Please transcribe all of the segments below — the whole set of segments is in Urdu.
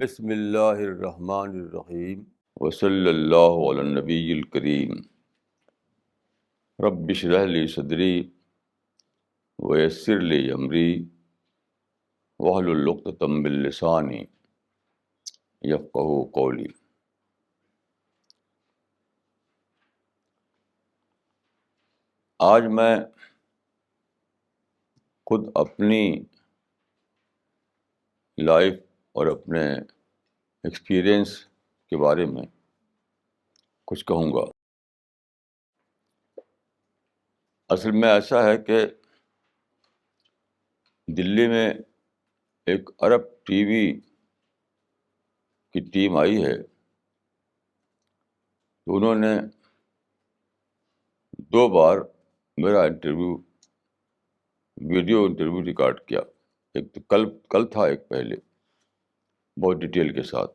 بسم اللہ الرحمن الرحیم وصلی اللہ علی النبی الکریم رب اشرح لی صدری ویسر لی امری واحلل عقدۃ من لسانی یفقہوا قولی۔ آج میں خود اپنی لائف اور اپنے ایکسپیرئنس کے بارے میں کچھ کہوں گا۔ اصل میں ایسا ہے کہ دلی میں ایک عرب ٹی وی کی ٹیم آئی ہے، تو انہوں نے 2 بار میرا ویڈیو انٹرویو ریکارڈ کیا۔ ایک تو کل تھا، ایک پہلے، بہت ڈیٹیل کے ساتھ۔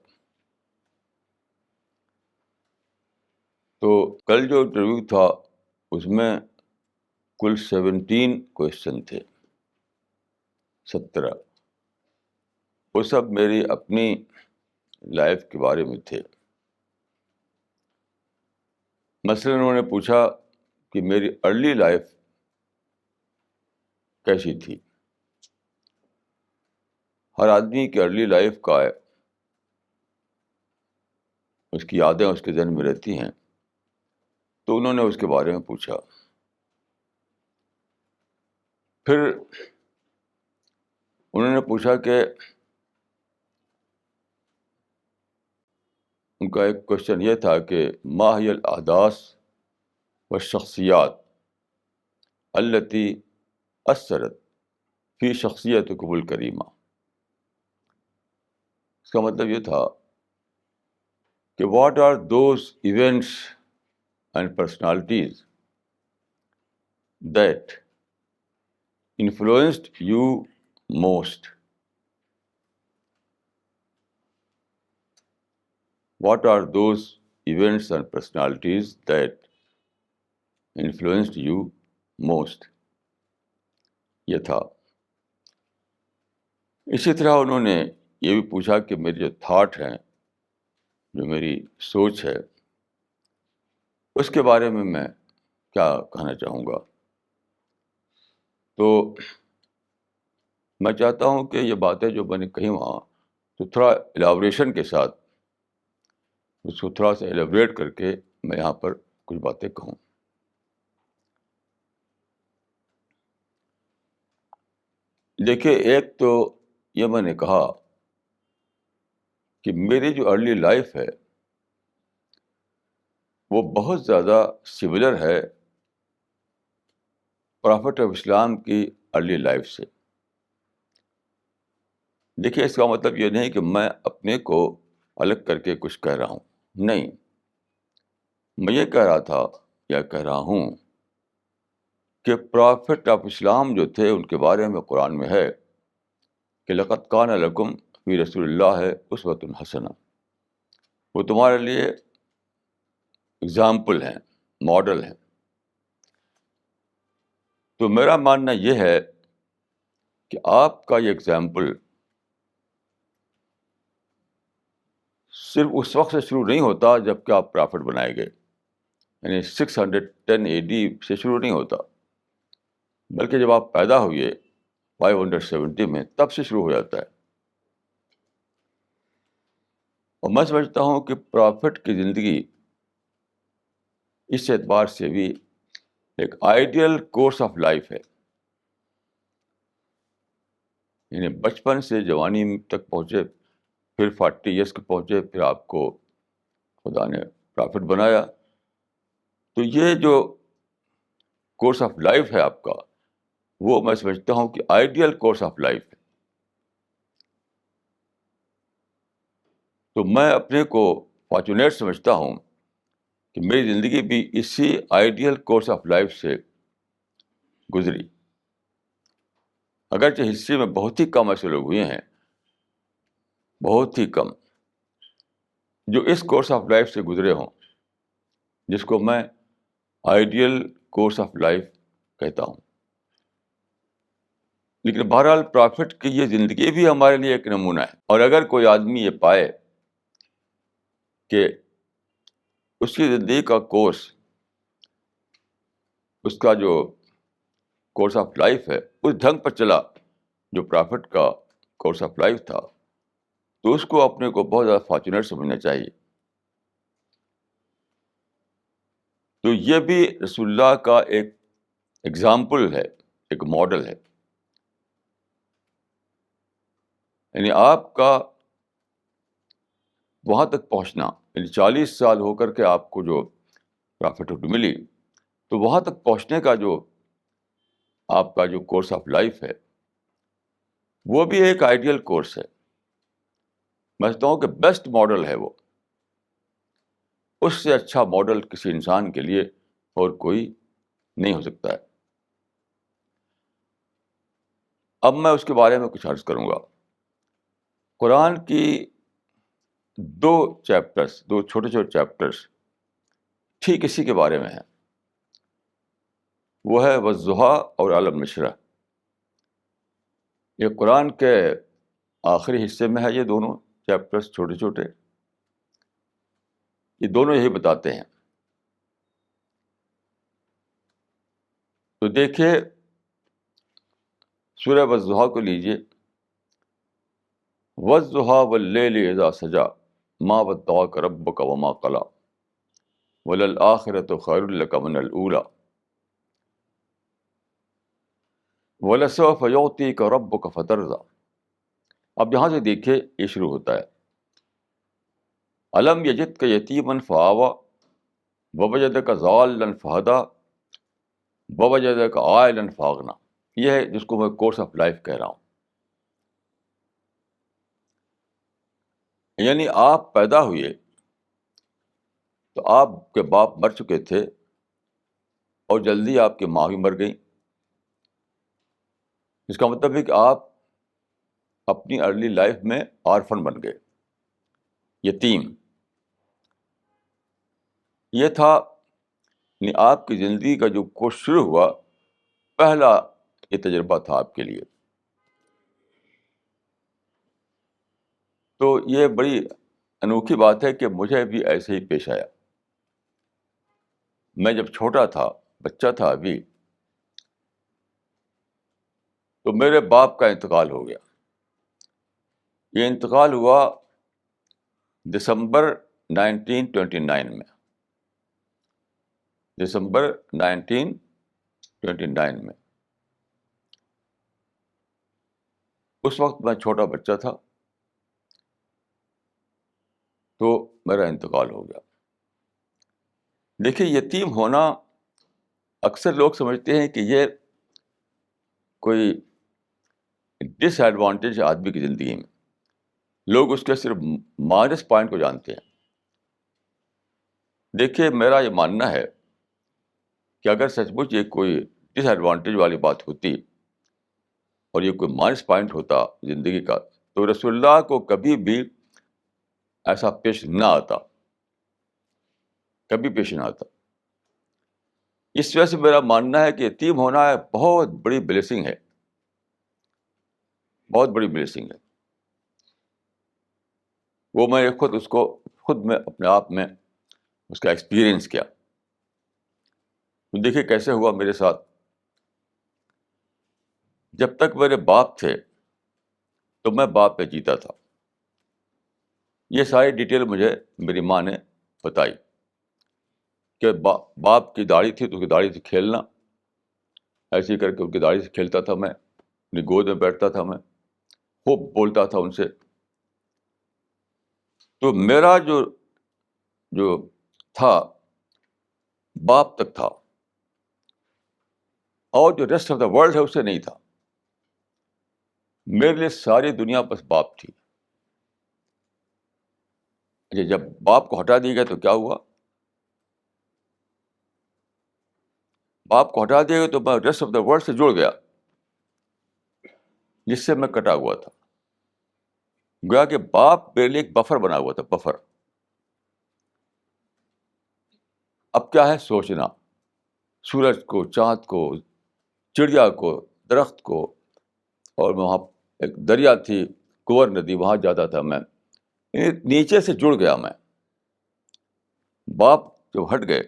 تو کل جو انٹرویو تھا اس میں کل 17 کویشچن تھے، 17۔ وہ سب میری اپنی لائف کے بارے میں تھے۔ مثلاً انہوں نے پوچھا کہ میری ارلی لائف کیسی تھی۔ ہر آدمی کی ارلی لائف کا اس کی یادیں اس کے ذہن میں رہتی ہیں، تو انہوں نے اس کے بارے میں پوچھا۔ پھر انہوں نے پوچھا کہ ان کا ایک کوشچن یہ تھا کہ ما ہی الاحداث والشخصیات التی اثرت فی شخصیتکم الکریمہ۔ اس کا مطلب یہ تھا کہ what are those events and personalities that influenced you most. What are those events and personalities that influenced you most؟ یہ تھا۔ اسی طرح انہوں نے یہ بھی پوچھا کہ میری جو تھاٹ ہیں، جو میری سوچ ہے، اس کے بارے میں کیا کہنا چاہوں گا۔ تو میں چاہتا ہوں کہ یہ باتیں جو میں نے کہی وہاں، تو تھوڑا ایلابوریشن کے ساتھ اس کو تھوڑا سا ایلیبریٹ کر کے میں یہاں پر کچھ باتیں کہوں۔ دیکھیے، ایک تو یہ میں نے کہا کہ میری جو ارلی لائف ہے وہ بہت زیادہ سملر ہے پرافٹ آف اسلام کی ارلی لائف سے۔ دیکھیے، اس کا مطلب یہ نہیں کہ میں اپنے کو الگ کر کے کچھ کہہ رہا ہوں، نہیں۔ میں یہ کہہ رہا تھا یا کہہ رہا ہوں کہ پرافٹ آف اسلام جو تھے ان کے بارے میں قرآن میں ہے کہ لقد کان لکم فی رسول اللہ اسوۃ حسنہ۔ وہ تمہارے لیے اگزامپل ہیں، ماڈل ہیں۔ تو میرا ماننا یہ ہے کہ آپ کا یہ اگزامپل صرف اس وقت سے شروع نہیں ہوتا جب کہ آپ پرافٹ بنائے گئے، یعنی 610 AD سے شروع نہیں ہوتا، بلکہ جب آپ پیدا ہوئے 570 میں، تب سے شروع ہو جاتا ہے۔ اور میں سمجھتا ہوں کہ پرافٹ کی زندگی اس اعتبار سے بھی ایک آئیڈیل کورس آف لائف ہے، یعنی بچپن سے جوانی تک پہنچے، پھر 40 ایئرس کے پہنچے، پھر آپ کو خدا نے پرافٹ بنایا۔ تو یہ جو کورس آف لائف ہے آپ کا، وہ میں سمجھتا ہوں کہ آئیڈیل کورس آف لائف ہے۔ تو میں اپنے کو فارچونیٹ سمجھتا ہوں کہ میری زندگی بھی اسی آئیڈیل کورس آف لائف سے گزری۔ اگرچہ ہسٹری میں بہت ہی کم ایسے لوگ ہوئے ہیں، بہت ہی کم، جو اس کورس آف لائف سے گزرے ہوں، جس کو میں آئیڈیل کورس آف لائف کہتا ہوں۔ لیکن بہرحال پرافٹ کی یہ زندگی بھی ہمارے لیے ایک نمونہ ہے. اور اگر کوئی آدمی یہ پائے کہ اس کی زندگی کا کورس، اس کا جو کورس آف لائف ہے، اس ڈھنگ پر چلا جو پرافٹ کا کورس آف لائف تھا، تو اس کو اپنے کو بہت زیادہ فارچونیٹ سمجھنا چاہیے. تو یہ بھی رسول اللہ کا ایک ایگزامپل ہے، ایک ماڈل ہے. یعنی آپ کا وہاں تک پہنچنا، یعنی 40 سال ہو کر کے آپ کو جو پرافٹہڈ ملی، تو وہاں تک پہنچنے کا جو آپ کا جو کورس آف لائف ہے، وہ بھی ایک آئیڈیل کورس ہے. میں سمجھتا ہوں کہ بیسٹ ماڈل ہے وہ. اس سے اچھا ماڈل کسی انسان کے لیے اور کوئی نہیں ہو سکتا ہے. اب میں اس کے بارے میں کچھ عرض کروں گا. قرآن کی دو چیپٹرس، دو چھوٹے چھوٹے چیپٹرس ٹھیک اسی کے بارے میں ہیں. وہ ہے والضحیٰ اور عالم نشرہ. یہ قرآن کے آخری حصے میں ہے. یہ دونوں چیپٹرس چھوٹے چھوٹے، یہ دونوں یہی بتاتے ہیں. تو دیکھیے سورہ والضحیٰ کو لیجیے. والضحیٰ واللیل اذا سجا ما ودعک ربک وما قلی وللآخرۃ خیر لک من الاولی وَلَسَوْفَ يُعْطِيكَ رَبُّكَ فَتَرْضَىٰ. اب یہاں سے دیکھیے یہ شروع ہوتا ہے. أَلَمْ يَجِدْكَ يَتِيمًا فَآوَىٰ وَوَجَدَكَ ضَالًّا فَهَدَىٰ وَوَجَدَكَ عَائِلًا فَأَغْنَىٰ. یہ ہے جس کو میں کورس آف لائف کہہ رہا ہوں. یعنی آپ پیدا ہوئے تو آپ کے باپ مر چکے تھے، اور جلدی آپ کی ماں بھی مر گئی. اس کا مطلب ہے کہ آپ اپنی ارلی لائف میں آرفن بن گئے، یتیم. یہ تھا یعنی آپ کی زندگی کا جو کورس شروع ہوا، پہلا یہ تجربہ تھا آپ کے لیے. تو یہ بڑی انوکھی بات ہے کہ مجھے بھی ایسے ہی پیش آیا. میں جب چھوٹا تھا، بچہ تھا ابھی، تو میرے باپ کا انتقال ہو گیا. یہ انتقال ہوا دسمبر 1929 میں. دسمبر 1929 میں. اس وقت میں چھوٹا بچہ تھا، تو میرا انتقال ہو گیا. دیکھیے یتیم ہونا اکثر لوگ سمجھتے ہیں کہ یہ کوئی ڈس ایڈوانٹیج ہے آدمی کی زندگی میں. لوگ اس کے صرف مائنس پوائنٹ کو جانتے ہیں. دیکھیے میرا یہ ماننا ہے کہ اگر سچ مچ یہ کوئی ڈس ایڈوانٹیج والی بات ہوتی اور یہ کوئی مائنس پوائنٹ ہوتا زندگی کا، تو رسول اللہ کو کبھی بھی ایسا پیش نہ آتا، کبھی پیش نہ آتا. اس وجہ سے میرا ماننا ہے کہ یتیم ہونا بہت بڑی بلیسنگ ہے، بہت بڑی بلیسنگ ہے. وہ میں خود میں اپنے آپ میں اس کا ایکسپیرئنس کیا. دیکھیے کیسے ہوا میرے ساتھ. جب تک میرے باپ تھے تو میں باپ پہ جیتا تھا. یہ ساری ڈیٹیل مجھے میری ماں نے بتائی کہ باپ کی داڑھی تھی تو اس کی داڑھی سے کھیلنا، ایسے ہی کر کے ان کی داڑھی سے کھیلتا تھا میں، اپنی گود میں بیٹھتا تھا میں، خوب بولتا تھا ان سے. تو میرا جو تھا باپ تک تھا، اور جو ریسٹ آف دا ورلڈ ہے اس سے نہیں تھا. میرے لیے ساری دنیا بس باپ تھی. اچھا جب باپ کو ہٹا دیا گیا تو کیا ہوا؟ باپ کو ہٹا دیا گیا تو میں ریسٹ آف دا ورلڈ سے جڑ گیا، جس سے میں کٹا ہوا تھا. گویا کہ باپ میرے لیے ایک بفر بنا ہوا تھا، بفر. اب کیا ہے سوچنا، سورج کو، چاند کو، چڑیا کو، درخت کو، اور وہاں ایک دریا تھی، کنور ندی، وہاں جاتا تھا میں. نیچے سے جڑ گیا میں. باپ جب ہٹ گئے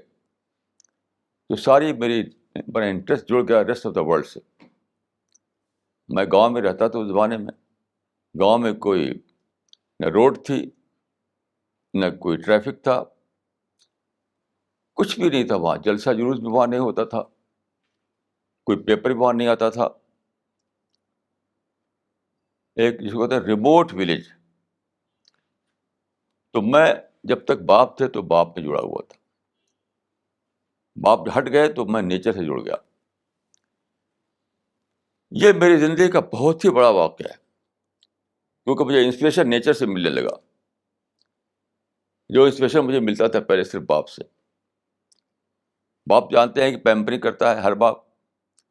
تو ساری میری بڑا انٹرسٹ جڑ گیا ریسٹ آف دا ورلڈ سے. میں گاؤں میں رہتا تھا اس زمانے میں. گاؤں میں کوئی نہ روڈ تھی، نہ کوئی ٹریفک تھا، کچھ بھی نہیں تھا. وہاں جلسہ جلوس بھی وہاں نہیں ہوتا تھا، کوئی پیپر بھی وہاں نہیں آتا تھا. ایک جس کو کہتے ہیں ریموٹ ولیج. تو میں جب تک باپ تھے تو باپ میں جڑا ہوا تھا. باپ ہٹ گئے تو میں نیچر سے جڑ گیا. یہ میری زندگی کا بہت ہی بڑا واقعہ ہے، کیونکہ مجھے انسپریشن نیچر سے ملنے لگا. جو انسپریشن مجھے ملتا تھا پہلے صرف باپ سے. باپ جانتے ہیں کہ پیمپرنگ کرتا ہے ہر باپ.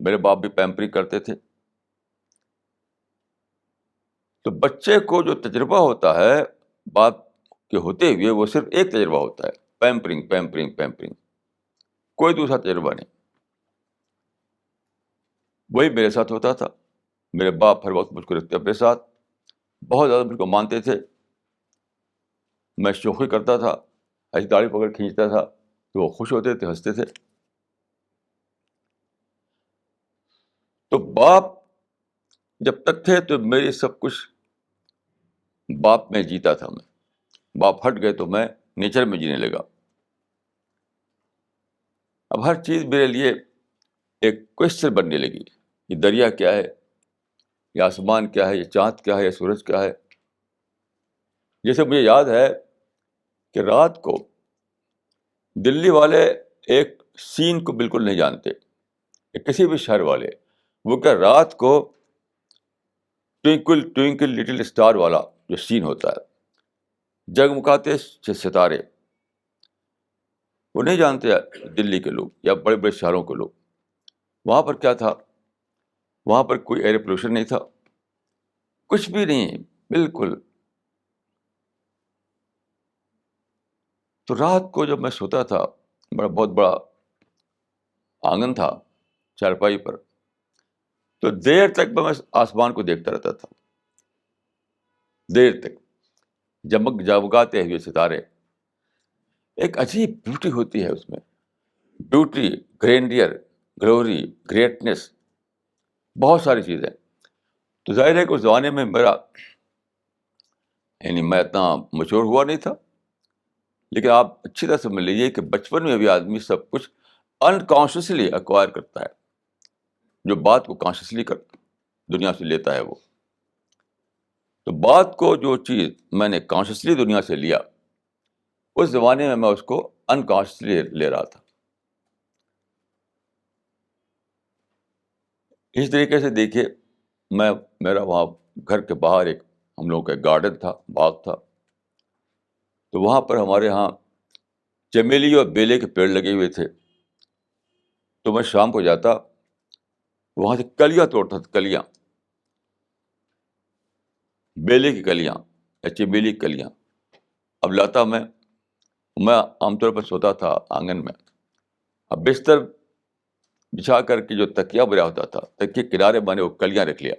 میرے باپ بھی پیمپرنگ کرتے تھے. تو بچے کو جو تجربہ ہوتا ہے باپ کے ہوتے ہوئے، وہ صرف ایک تجربہ ہوتا ہے، پیمپرنگ پیمپرنگ پیمپرنگ. کوئی دوسرا تجربہ نہیں. وہی میرے ساتھ ہوتا تھا. میرے باپ ہر وقت مجھ کو رکھتے اپنے ساتھ، بہت زیادہ مجھ کو مانتے تھے. میں شوخی کرتا تھا، ایسی داڑھی پکڑ کھینچتا تھا تو وہ خوش ہوتے تھے، ہنستے تھے. تو باپ جب تک تھے تو میری سب کچھ باپ میں جیتا تھا میں. باپ ہٹ گئے تو میں نیچر میں جینے لگا. اب ہر چیز میرے لیے ایک کوشچن بننے لگی. یہ دریا کیا ہے، یہ آسمان کیا ہے، یہ چاند کیا ہے، یہ سورج کیا ہے. جیسے مجھے یاد ہے کہ رات کو دلی والے ایک سین کو بالکل نہیں جانتے، کسی بھی شہر والے. وہ کیا رات کو ٹوئنکل ٹوئنکل لٹل اسٹار والا جو سین ہوتا ہے، جگمگاتے ستارے، وہ نہیں جانتے دلی کے لوگ یا بڑے بڑے شہروں کے لوگ. وہاں پر کیا تھا؟ وہاں پر کوئی ایئر پولوشن نہیں تھا، کچھ بھی نہیں، بالکل. تو رات کو جب میں سوتا تھا، بہت بڑا آنگن تھا چارپائی پر، تو دیر تک میں آسمان کو دیکھتا رہتا تھا. دیر تک جگمگاتے ہوئے ستارے. ایک عجیب بیوٹی ہوتی ہے اس میں، بیوٹی، گرینڈیئر، گلوری، گریٹنس، بہت ساری چیزیں. تو ظاہر ہے کہ اس زمانے میں میرا یعنی میں اتنا میچور ہوا نہیں تھا. لیکن آپ اچھی طرح سمجھ لیجیے کہ بچپن میں بھی آدمی سب کچھ انکانشیسلی ایکوائر کرتا ہے. جو بات کو کانشیسلی دنیا سے لیتا ہے وہ. تو بات کو جو چیز میں نے کانشیسلی دنیا سے لیا، اس زمانے میں اس کو انکانشیسلی لے رہا تھا. اس طریقے سے دیکھیے، میرا وہاں گھر کے باہر ایک ہم لوگوں کا گارڈن تھا، باغ تھا. تو وہاں پر ہمارے یہاں چمیلی اور بیلے کے پیڑ لگے ہوئے تھے. تو میں شام کو جاتا، وہاں سے کلیاں توڑتا تھا، کلیاں، بیلے کی کلیاں یا چمیلی کی کلیاں. اب لاتا میں عام طور پر سوتا تھا آنگن میں. اب بستر بچھا کر کے جو تکیا بنا ہوتا تھا، تکیے کنارے میں نے وہ کلیاں رکھ لیا.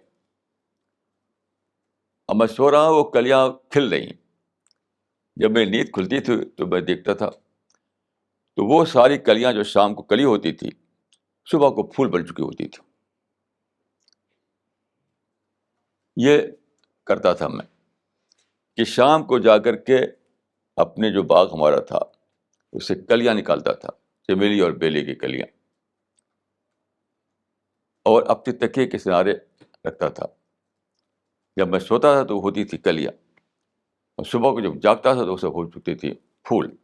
اب میں سو رہا ہوں، وہ کلیاں کھل رہی ہیں. جب میری نیند کھلتی تھی تو میں دیکھتا تھا تو وہ ساری کلیاں جو شام کو کلی ہوتی تھی، صبح کو پھول بن چکی ہوتی تھی. یہ کرتا تھا میں کہ شام کو جا کر کے اپنے جو باغ ہمارا تھا اس سے کلیاں نکالتا تھا، چمیلی اور بیلے کی کلیاں، اور اپنے تکیے کے سہارے رکھتا تھا. جب میں سوتا تھا تو ہوتی تھی کلیاں، اور صبح کو جب جاگتا تھا تو اسے ہو چکتی تھی پھول.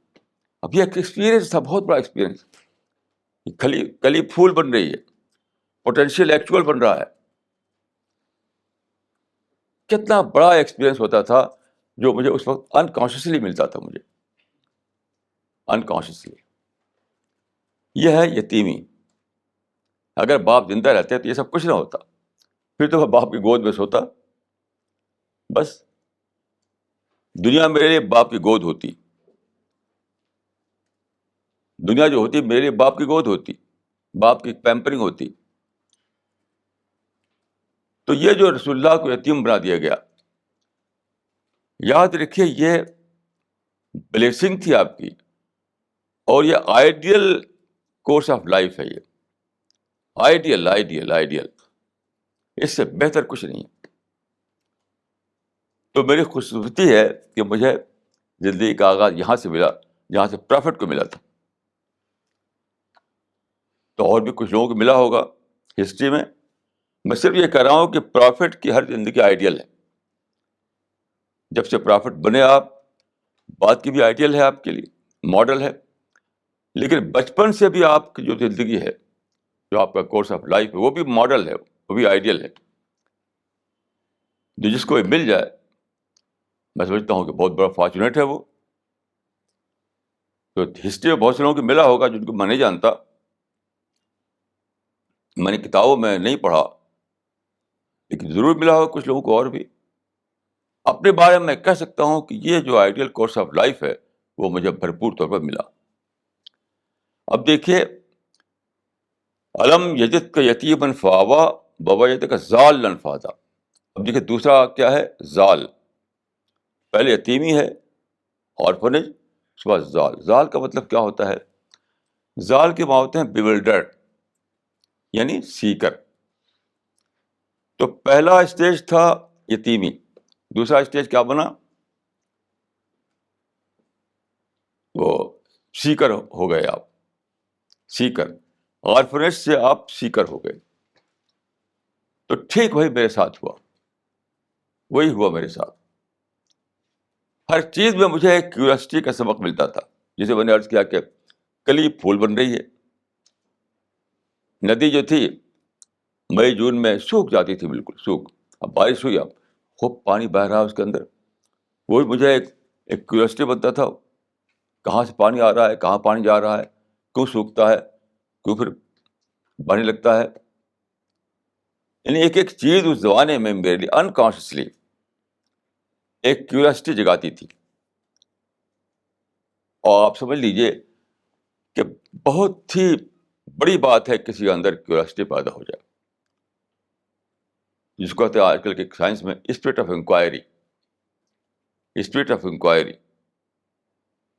اب یہ ایک ایکسپیرئنس تھا، بہت بڑا ایکسپیرئنس. کلی پھول بن رہی ہے، پوٹینشیل ایکچوئل بن رہا ہے. کتنا بڑا ایکسپیرئنس ہوتا تھا جو مجھے اس وقت انکانشیسلی ملتا تھا، مجھے انکانشیسلی. یہ ہے یتیمی. اگر باپ زندہ رہتے تو یہ سب کچھ نہ ہوتا. پھر تو میں باپ کی گود میں سوتا. بس دنیا میرے لیے باپ کی گود ہوتی. دنیا جو ہوتی میرے لیے باپ کی گود ہوتی، باپ کی پیمپرنگ ہوتی. تو یہ جو رسول اللہ کو یتیم بنا دیا گیا، یاد رکھیے یہ بلیسنگ تھی آپ کی، اور یہ آئیڈیل کورس آف لائف ہے، یہ آئیڈیل آئیڈیل آئیڈیل، اس سے بہتر کچھ نہیں ہے۔ تو میری خوش قسمتی ہے کہ مجھے زندگی کا آغاز یہاں سے ملا جہاں سے پرافٹ کو ملا تھا۔ تو اور بھی کچھ لوگوں کو ملا ہوگا ہسٹری میں صرف یہ کہہ رہا ہوں کہ پرافٹ کی ہر زندگی آئیڈیل ہے۔ جب سے پرافٹ بنے آپ، بات کی بھی آئیڈیل ہے آپ کے لیے، ماڈل ہے، لیکن بچپن سے بھی آپ کی جو زندگی ہے، جو آپ کا کورس آف لائف ہے، وہ بھی ماڈل ہے، وہ بھی آئیڈیل ہے۔ جو جس کو مل جائے، میں سمجھتا ہوں کہ بہت بڑا فارچونیٹ ہے وہ۔ تو ہسٹری میں بہت سے لوگوں کو ملا ہوگا جن کو میں نہیں جانتا، میں نے کتابوں میں نہیں پڑھا، لیکن ضرور ملا ہوگا کچھ لوگوں کو اور بھی۔ اپنے بارے میں کہہ سکتا ہوں کہ یہ جو آئیڈیل کورس آف لائف ہے وہ مجھے بھرپور طور پر ملا۔ اب دیکھیے، علم یجد کا یتیمن فآوا ووجدک ضالًا فہدیٰ۔ اب دیکھیے دوسرا کیا ہے، زال۔ پہلے یتیمی ہے، آرفنیج، اس کے بعد زال۔ زال کا مطلب کیا ہوتا ہے؟ زال کے معنی ہوتے ہیں بیولڈرڈ، یعنی سیکر۔ تو پہلا اسٹیج تھا یتیمی، دوسرا اسٹیج کیا بنا؟ وہ سیکر ہو گئے آپ، سیکر۔ آرفنیج سے آپ سیکر ہو گئے۔ تو ٹھیک وہی میرے ساتھ ہوا، وہی ہوا میرے ساتھ۔ ہر چیز میں مجھے ایک کیوریاسٹی کا سبق ملتا تھا، جسے میں نے عرض کیا کہ کلی پھول بن رہی ہے۔ ندی جو تھی مئی جون میں سوکھ جاتی تھی، بالکل سوکھ۔ اب بارش ہوئی، اب خوب پانی بہہ رہا ہے اس کے اندر، وہ مجھے ایک کیوریاسٹی بنتا تھا، کہاں سے پانی آ رہا ہے، کہاں پانی جا رہا ہے، کیوں سوکھتا ہے، کیوں پھر بہنے لگتا ہے۔ یعنی ایک ایک چیز اس زمانے میں میرے لیے انکانشیسلی ایک کیوریاسٹی جگاتی تھی۔ اور آپ سمجھ لیجئے کہ بہت ہی بڑی بات ہے کسی کے اندر کیوریاسٹی پیدا ہو جائے، جس کو کہتے ہیں آج کل کے سائنس میں spirit of inquiry. Spirit of inquiry,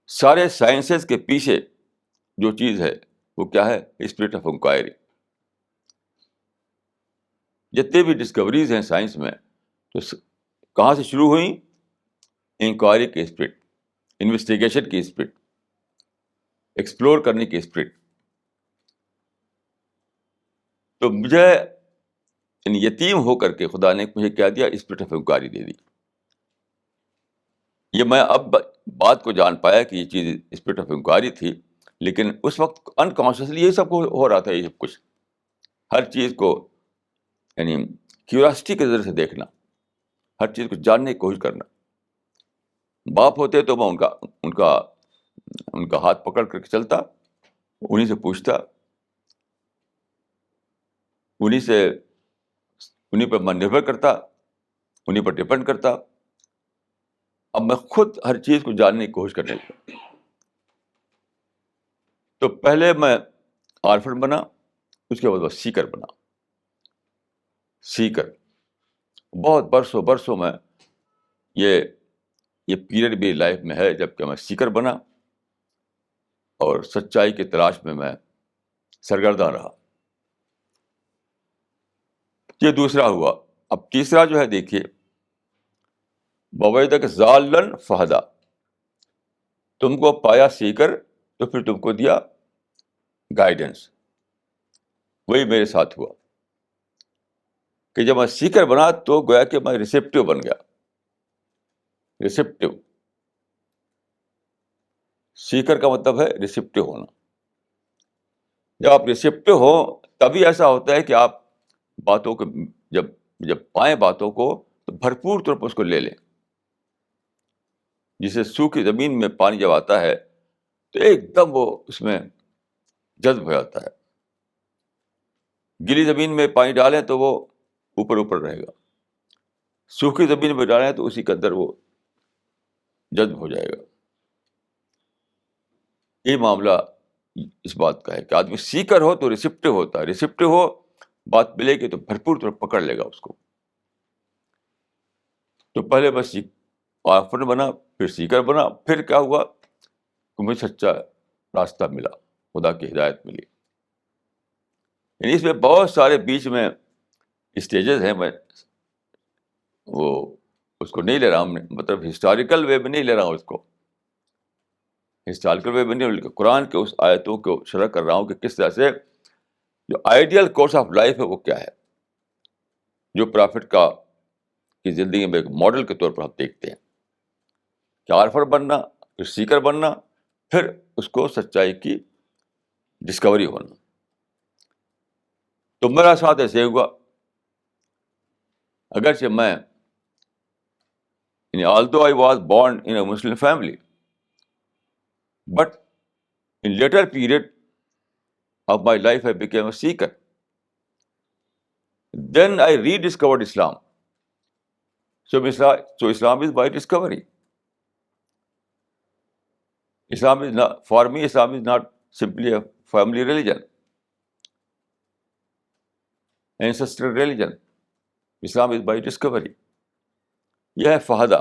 سارے سائنسز کے پیچھے جو چیز ہے وہ کیا ہے؟ Spirit of inquiry. جتنے بھی ڈسکوریز ہیں سائنس میں، تو کہاں سے شروع ہوئیں؟ انکوائری کی اسپرٹ، انویسٹیگیشن کی اسپرٹ، ایکسپلور کرنے کی اسپرٹ۔ تو مجھے یتیم ہو کر کے خدا نے مجھے کیا دیا؟ اسپرٹ آف انکوائری دے دی۔ یہ میں اب بات کو جان پایا کہ یہ چیز اسپرٹ آف انکوائری تھی، لیکن اس وقت انکانشیسلی یہ سب کو ہو رہا تھا، یہ سب کچھ، ہر چیز کو یعنی کیوریاسٹی کے ذریعے سے دیکھنا، ہر چیز کو جاننے کی کوشش کرنا۔ باپ ہوتے تو میں ان کا ہاتھ پکڑ کر کے چلتا، انہیں سے پوچھتا، انہیں پر میں نربھر کرتا، انہیں پر ڈپینڈ کرتا۔ اب میں خود ہر چیز کو جاننے کی کوشش کرنے لگا۔ تو پہلے میں آرفن بنا، اس کے بعد وہ سیکر بنا۔ سیکر بہت برسوں میں یہ پیریڈ بھی لائف میں ہے جب کہ میں سیکر بنا اور سچائی کی تلاش میں سرگرداں رہا۔ یہ دوسرا ہوا۔ اب تیسرا جو ہے دیکھیے، ووجدک ضالًا فہدیٰ۔ تم کو پایا سیکر تو پھر تم کو دیا گائیڈنس۔ وہی میرے ساتھ ہوا کہ جب میں سیکر بنا تو گویا کہ میں ریسیپٹیو بن گیا۔ ریسیپٹیو، سیکر کا مطلب ہے ریسیپٹیو ہونا۔ جب آپ ریسیپٹیو ہو تبھی ایسا ہوتا ہے کہ آپ باتوں کو جب پائیں باتوں کو تو بھرپور طور پر اس کو لے لیں۔ جسے سوکھی زمین میں پانی جب آتا ہے تو ایک دم وہ اس میں جذب ہو جاتا ہے۔ گیلی زمین میں پانی ڈالیں تو وہ اوپر رہے گا، سوکھی زمین میں ڈالیں تو اسی کے اندر وہ جذب ہو جائے گا۔ یہ معاملہ اس بات کا ہے کہ آدمی سیکر ہو تو ریسیپٹیو ہوتا ہے، ریسیپٹیو ہو، بات ملے گی تو بھرپور طور پکڑ لے گا اس کو۔ تو پہلے بس آفر بنا، پھر سیکر بنا، پھر کیا ہوا کہ مجھے سچا راستہ ملا، خدا کی ہدایت ملی. یعنی اس میں بہت سارے بیچ میں اسٹیجز ہیں. میں وہ اس کو نہیں لے رہا ہوں، مطلب ہسٹوریکل وے میں نہیں لے رہا ہوں، اس کو ہسٹوریکل وے میں نہیں، بلکہ قرآن کے اس آیتوں کو شرح کر رہا ہوں کہ کس طرح سے جو آئیڈیل کورس آف لائف ہے وہ کیا ہے، جو پرافٹ کی زندگی میں ایک ماڈل کے طور پر ہم دیکھتے ہیں کہ عارفر بننا، پھر سیکر بننا، پھر اس کو سچائی کی ڈسکوری ہونا. تو میرا ساتھ ایسے ہوا، اگرچہ میں although I was born in a Muslim family, but in later period of my life I became a seeker. Then I rediscovered Islam. So Islam is by discovery. Islam is not, for me, Islam is not simply a family religion, ancestral religion. Islam is by discovery. یہ ہے فہدہ.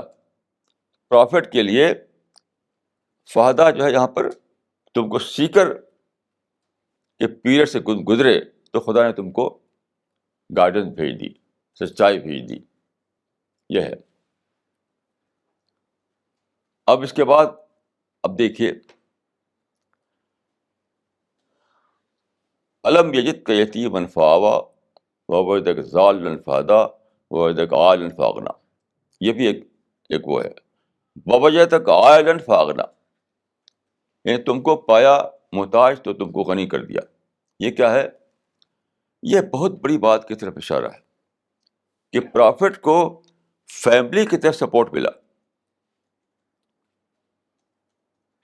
پرافٹ کے لیے فہدہ جو ہے یہاں پر تم کو سیکر کے پیریڈ سے گزرے تو خدا نے تم کو گائیڈنس بھیج دی، سچائی بھیج دی. یہ ہے. اب اس کے بعد اب دیکھیے، علم یجد کا یتیما فآویٰ ووجدک ضالا فہدیٰ ووجدک عائلا فأغنیٰ. یہ بھی ایک وہ ہے، ووجدک عائلا فأغنیٰ، یعنی تم کو پایا محتاج تو تم کو غنی کر دیا. یہ کیا ہے؟ یہ بہت بڑی بات کی طرف اشارہ ہے کہ پرافٹ کو فیملی کی طرف سپورٹ ملا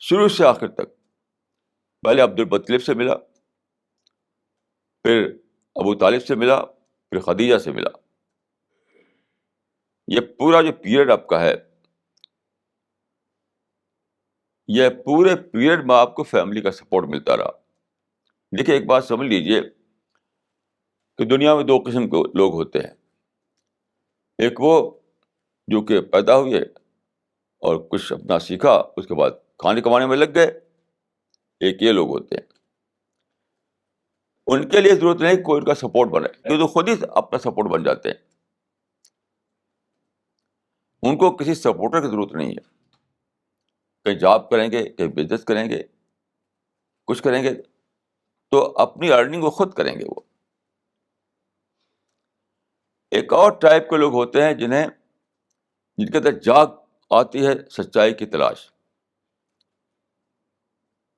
شروع سے آخر تک. پہلے عبد المطلب سے ملا، پھر ابو طالب سے ملا، پھر خدیجہ سے ملا. یہ پورا جو پیریڈ آپ کا ہے، یہ پورے پیریڈ میں آپ کو فیملی کا سپورٹ ملتا رہا. دیکھیے ایک بات سمجھ لیجئے کہ دنیا میں دو قسم کے لوگ ہوتے ہیں. ایک وہ جو کہ پیدا ہوئے اور کچھ اپنا سیکھا، اس کے بعد کھانے کمانے میں لگ گئے. ایک یہ لوگ ہوتے ہیں، ان کے لیے ضرورت نہیں کوئی ان کا سپورٹ بنے، یہ تو خود ہی اپنا سپورٹ بن جاتے ہیں. ان کو کسی سپورٹر کی ضرورت نہیں ہے. کہیں جاب کریں گے، کہیں بزنس کریں گے، کچھ کریں گے تو اپنی ارننگ وہ خود کریں گے. وہ ایک اور ٹائپ کے لوگ ہوتے ہیں جن کے اندر جاگ آتی ہے سچائی کی تلاش.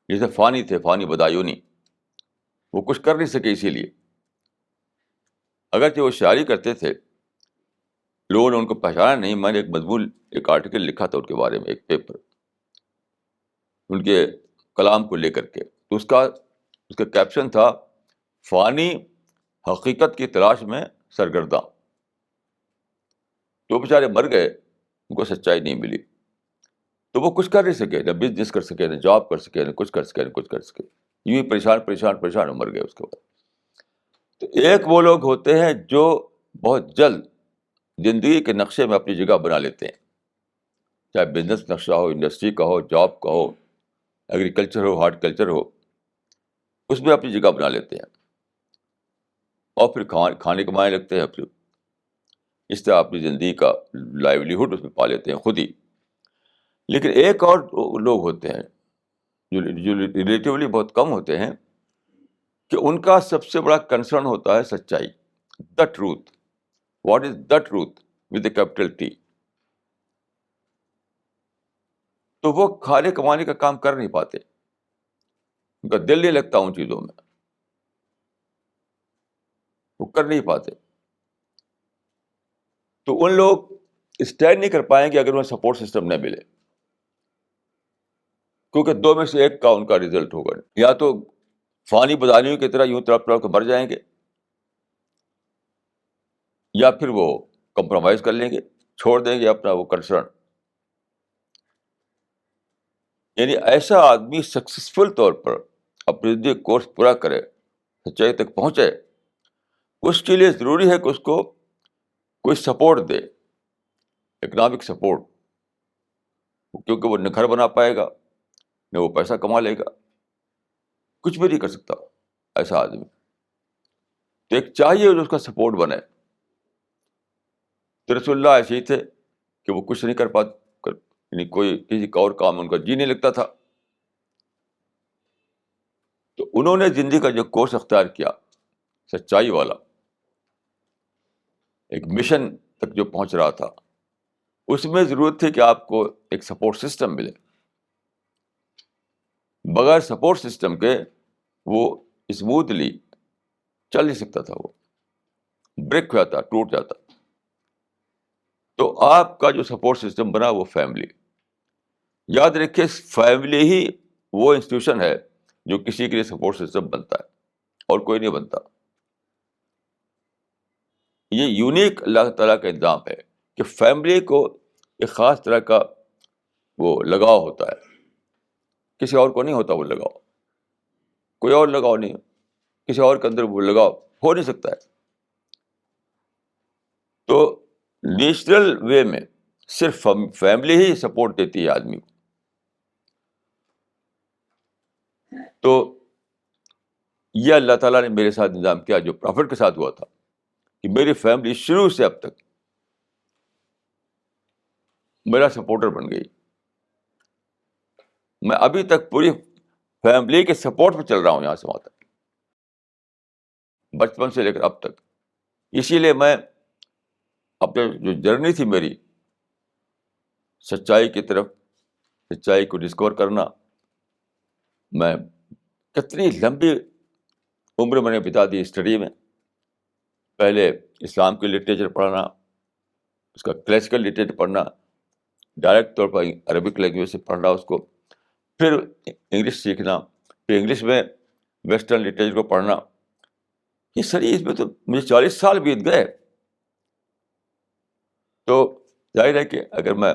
جیسے فانی تھے، فانی بدایونی، وہ کچھ کر نہیں سکے، اسی لیے اگرچہ وہ شاعری کرتے تھے، لوگوں نے ان کو پہچانا نہیں. میں نے ایک مضمون، ایک آرٹیکل لکھا تھا ان کے بارے میں، ایک پیپر ان کے کلام کو لے کر کے. تو اس کا کیپشن تھا فانی حقیقت کی تلاش میں سرگرداں. تو بیچارے مر گئے، ان کو سچائی نہیں ملی، تو وہ کچھ کر نہیں سکے، نہ بزنس کر سکے، نہ جاب کر سکے، نہ کچھ کر سکے، نہ کچھ کر سکے. یوں ہی پریشان مر گئے اس کے بعد. تو ایک وہ لوگ ہوتے ہیں جو بہت جلد زندگی کے نقشے میں اپنی جگہ بنا لیتے ہیں، چاہے بزنس نقشہ ہو، انڈسٹری کا ہو، جاب کا ہو، ایگریکلچر ہو، ہارٹیکلچر ہو، اس میں اپنی جگہ بنا لیتے ہیں اور پھر کھانے کمانے لگتے ہیں. پھر اس طرح اپنی زندگی کا لائیولیہڈ اس میں پا لیتے ہیں خود ہی. لیکن ایک اور لوگ ہوتے ہیں جو ریلیٹیولی بہت کم ہوتے ہیں کہ ان کا سب سے بڑا کنسرن ہوتا ہے سچائی، the truth. What is the truth with A capital T. تو وہ کھانے کمانے کا کام کر نہیں پاتے، ان کا دل نہیں لگتا ان چیزوں میں، وہ کر نہیں پاتے. تو ان لوگ اسٹینڈ نہیں کر پائیں گے اگر انہیں سپورٹ سسٹم نہ ملے، کیونکہ دو میں سے ایک کا ان کا ریزلٹ ہوگا. یا تو فانی بدانیوں کی طرح یوں تڑپ کے مر جائیں گے، یا پھر وہ کمپرومائز کر لیں گے، چھوڑ دیں گے اپنا وہ کنسرن. یعنی ایسا آدمی سکسیسفل طور پر اپنی زندگی کورس پورا کرے، سچائی تک پہنچے، اس کے لیے ضروری ہے کہ اس کو کوئی سپورٹ دے، اکنامک سپورٹ، کیونکہ وہ نہ گھر بنا پائے گا، نہ وہ پیسہ کما لے گا، کچھ بھی نہیں کر سکتا ایسا آدمی. تو ایک چاہیے جو اس کا سپورٹ بنے. تو رسول اللہ ایسے ہی تھے کہ وہ کچھ نہیں کر پاتے، یعنی کوئی کسی کا اور کام ان کا جی نہیں لگتا تھا. تو انہوں نے زندگی کا جو کورس اختیار کیا سچائی والا، ایک مشن تک جو پہنچ رہا تھا، اس میں ضرورت تھی کہ آپ کو ایک سپورٹ سسٹم ملے. بغیر سپورٹ سسٹم کے وہ اسموتھلی چل نہیں سکتا تھا، وہ بریک ہو جاتا، ٹوٹ جاتا. تو آپ کا جو سپورٹ سسٹم بنا وہ فیملی. یاد رکھیے فیملی ہی وہ انسٹیٹیوشن ہے جو کسی کے لیے سپورٹ سسٹم بنتا ہے، اور کوئی نہیں بنتا. یہ یونیک اللہ تعالیٰ کا انتظام ہے کہ فیملی کو ایک خاص طرح کا وہ لگاؤ ہوتا ہے، کسی اور کو نہیں ہوتا وہ لگاؤ، کوئی اور لگاؤ نہیں، کسی اور کے اندر وہ لگاؤ ہو نہیں سکتا ہے. تو نیچرل وے میں صرف فیملی ہی سپورٹ دیتی ہے آدمی کو. تو یہ اللہ تعالیٰ نے میرے ساتھ نظام کیا جو پرافٹ کے ساتھ ہوا تھا، کہ میری فیملی شروع سے اب تک میرا سپورٹر بن گئی. میں ابھی تک پوری فیملی کے سپورٹ پہ چل رہا ہوں یہاں سے وہاں تک، بچپن سے لے کر اب تک. اسی لیے میں اپنے جو جرنی تھی میری سچائی کی طرف، سچائی کو ڈسکور کرنا، میں کتنی لمبی عمر میں نے بتا دی اسٹڈی میں. پہلے اسلام کے لٹریچر پڑھنا، اس کا کلاسیکل لٹریچر پڑھنا، ڈائریکٹ طور پر عربک لینگویج سے پڑھنا اس کو، پھر انگلش سیکھنا، پھر انگلش میں ویسٹرن لٹریچر کو پڑھنا. یہ ساری اس میں تو مجھے 40 سال بیت گئے. تو ظاہر ہے کہ اگر میں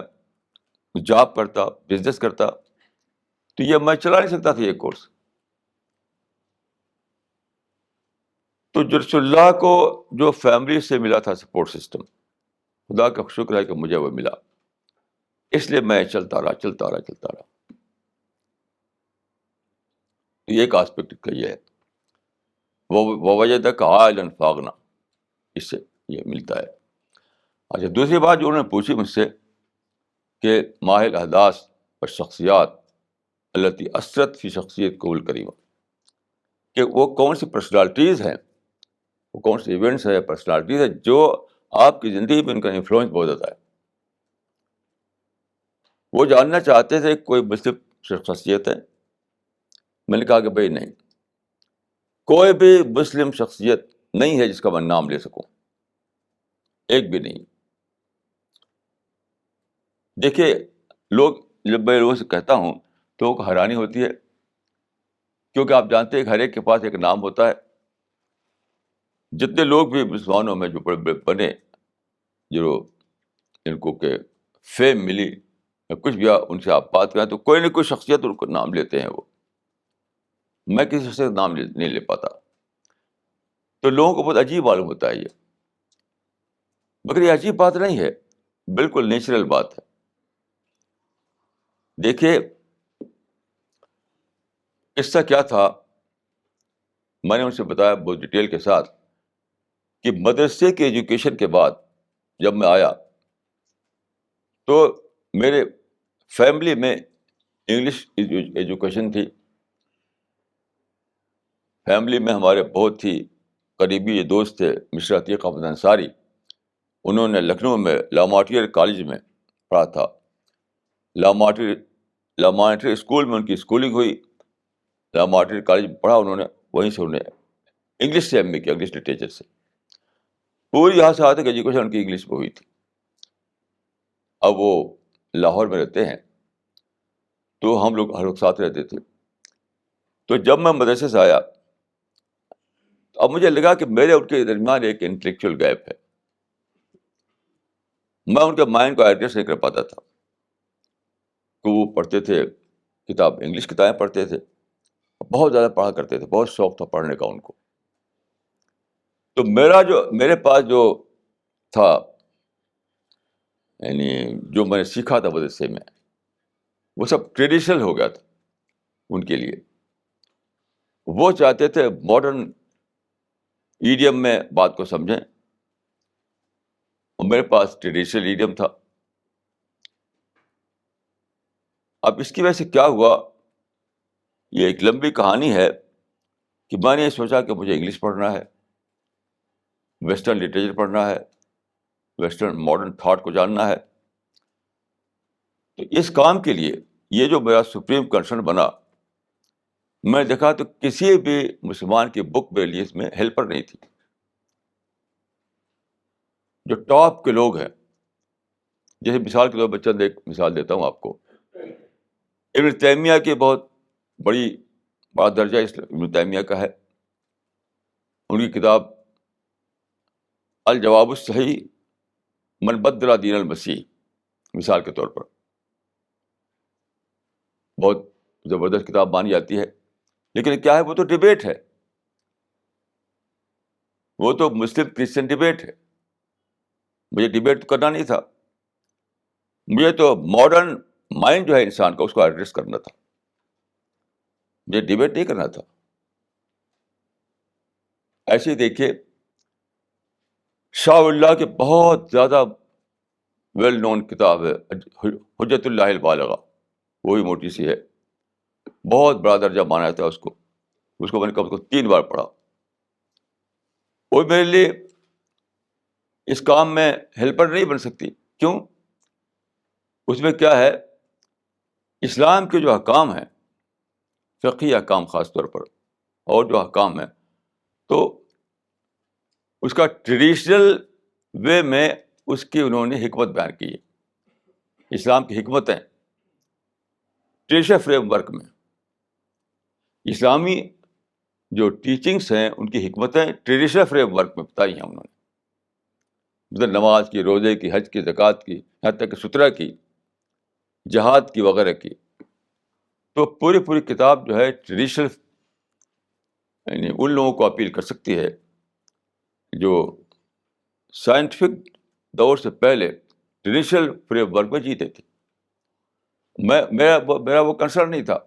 جاب کرتا، بزنس کرتا، تو یہ میں چلا نہیں سکتا تھا یہ کورس. تو رسول اللہ کو جو فیملی سے ملا تھا سپورٹ سسٹم، خدا کا شکر ہے کہ مجھے وہ ملا. اس لیے میں چلتا رہا. یہ ایک آسپیکٹ کا یہ ہے ووجدک عائلا فاغنا، اس سے یہ ملتا ہے. اچھا، دوسری بات جو انہوں نے پوچھی مجھ سے کہ ماہر احداث اور شخصیات التی اثرت فی شخصیت کو الکریمہ، کہ وہ کون سی پرسنالٹیز ہیں، وہ کون سے ایونٹس ہیں، پرسنالٹیز ہیں جو آپ کی زندگی میں ان کا انفلوئنس بہت زیادہ ہے. وہ جاننا چاہتے تھے کوئی مسلم شخصیت ہے. میں نے کہا کہ بھائی نہیں، کوئی بھی مسلم شخصیت نہیں ہے جس کا میں نام لے سکوں، ایک بھی نہیں. دیکھیے، جب میں لوگوں سے کہتا ہوں تو وہ حیرانی ہوتی ہے، کیونکہ آپ جانتے ہیں کہ ہر ایک کے پاس ایک نام ہوتا ہے. جتنے لوگ بھی مسلمانوں میں جو بڑے بڑے بنے، جو ان کو کہ فیم ملی یا کچھ بھی، ان سے آپ بات کریں تو کوئی نہ کوئی شخصیت ان کو نام لیتے ہیں. وہ میں کسی شخصیت کا نام نہیں لے پاتا. تو لوگوں کو بہت عجیب معلوم ہوتا ہے یہ، مگر یہ عجیب بات نہیں ہے، بالکل نیچرل بات ہے. دیکھیے قصہ کیا تھا، میں نے ان سے بتایا بہت ڈیٹیل کے ساتھ کہ مدرسے کے ایجوکیشن کے بعد جب میں آیا تو میرے فیملی میں انگلش ایجوکیشن تھی. فیملی میں ہمارے بہت ہی قریبی دوست تھے مسٹر عتیق احمد انصاری. انہوں نے لکھنؤ میں لاماٹیئر کالج میں پڑھا تھا. لاماٹیئر اسکول میں ان کی اسکولنگ ہوئی، لاماٹیئر کالج میں پڑھا انہوں نے، وہیں سے انہوں نے انگلش سے ایم اے کیا، انگلش لٹریچر سے. پوری یہاں سے آتے کہ ایجوکیشن ان کی انگلش میں ہوئی تھی. اب وہ لاہور میں رہتے ہیں، تو ہم لوگ ہر وقت ساتھ رہتے تھے. تو جب میں مدرسے سے آیا، اب مجھے لگا کہ میرے ان کے درمیان ایک انٹلیکچوئل گیپ ہے. میں ان کے مائنڈ کو ایڈریس نہیں کر پاتا تھا کہ وہ پڑھتے تھے کتاب، انگلش کتابیں پڑھتے تھے، بہت زیادہ پڑھا کرتے تھے، بہت شوق تھا پڑھنے کا ان کو. تو میرے پاس جو تھا یعنی جو میں نے سیکھا تھا مدرسے میں وہ سب ٹریڈیشنل ہو گیا تھا ان کے لیے. وہ چاہتے تھے ماڈرن ایڈیم میں بات کو سمجھیں, اور میرے پاس ٹریڈیشنل ایڈیم تھا. اب اس کی وجہ سے کیا ہوا, یہ ایک لمبی کہانی ہے کہ میں نے یہ سوچا کہ مجھے انگلش پڑھنا ہے, ویسٹرن لٹریچر پڑھنا ہے, ویسٹرن ماڈرن تھاٹ کو جاننا ہے. تو اس کام کے لیے یہ جو میرا سپریم کنسرن بنا, میں دیکھا تو کسی بھی مسلمان کی بک میرے لیے اس میں ہیلپر نہیں تھی. جو ٹاپ کے لوگ ہیں, جیسے مثال کے طور پر چند ایک مثال دیتا ہوں آپ کو. ابن تیمیہ کی بہت بڑا درجہ ابن تیمیہ کا ہے. ان کی کتاب الجواب الصحیح من بدل دین المسیح مثال کے طور پر بہت زبردست کتاب مانی جاتی ہے. لیکن کیا ہے, وہ تو ڈبیٹ ہے, وہ تو مسلم کرسچن ڈبیٹ ہے. مجھے ڈبیٹ تو کرنا نہیں تھا, مجھے تو ماڈرن مائنڈ جو ہے انسان کا اس کو ایڈریس کرنا تھا, مجھے ڈبیٹ نہیں کرنا تھا. ایسے ہی دیکھیے, شاہ اللہ کی بہت زیادہ ویل نون کتاب ہے حجت اللہ البالغہ, وہی موٹی سی ہے, بہت بڑا درجہ مانا جاتا ہے اس کو میں نے کم سے کم 3 بار پڑھا. وہ میرے لیے اس کام میں ہیلپر نہیں بن سکتی. کیوں؟ اس میں کیا ہے, اسلام کے جو احکام ہیں, فقہی احکام خاص طور پر, اور جو احکام ہیں, تو اس کا ٹریڈیشنل وے میں اس کی انہوں نے حکمت بیان کی ہے. اسلام کی حکمتیں ٹریڈیشنل فریم ورک میں, اسلامی جو ٹیچنگس ہیں ان کی حکمتیں ٹریڈیشنل فریم ورک میں بتائی ہیں انہوں نے, مطلب نماز کی, روزے کی, حج کی, زکوٰۃ کی, یہاں تک کہ سترہ کی, جہاد کی وغیرہ کی. تو پوری کتاب جو ہے ٹریڈیشنل, یعنی ان لوگوں کو اپیل کر سکتی ہے جو سائنٹیفک دور سے پہلے ٹریڈیشنل فریم ورک میں جیتے تھے. میرا وہ کنسرن نہیں تھا.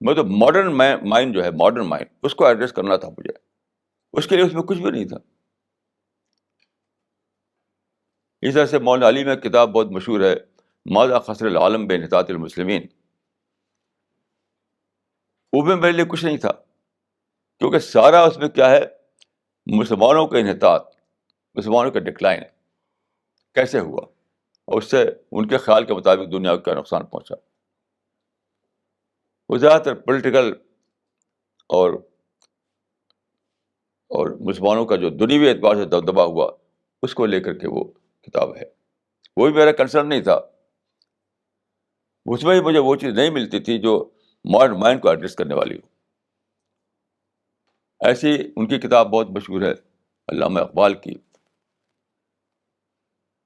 میں تو ماڈرن مائنڈ جو ہے, ماڈرن مائنڈ, اس کو ایڈریس کرنا تھا مجھے. اس کے لیے اس میں کچھ بھی نہیں تھا. اس طرح سے مولانا علی میں کتاب بہت مشہور ہے, ماذا خسر العالم بانحطاط المسلمین. وہ بھی میرے لیے کچھ نہیں تھا, کیونکہ سارا اس میں کیا ہے, مسلمانوں کا انحطاط, مسلمانوں کا ڈکلائن کیسے ہوا, اور اس سے ان کے خیال کے مطابق دنیا کو کیا نقصان پہنچا. وہ زیادہ تر پولیٹیکل اور مسلمانوں کا جو دنیوی اعتبار سے دبدبا ہوا, اس کو لے کر کے وہ کتاب ہے. وہ بھی میرا کنسرن نہیں تھا. اس میں ہی مجھے وہ چیز نہیں ملتی تھی جو ماڈرن مائنڈ کو ایڈریس کرنے والی ہو. ایسی ان کی کتاب بہت مشہور ہے, علامہ اقبال کی,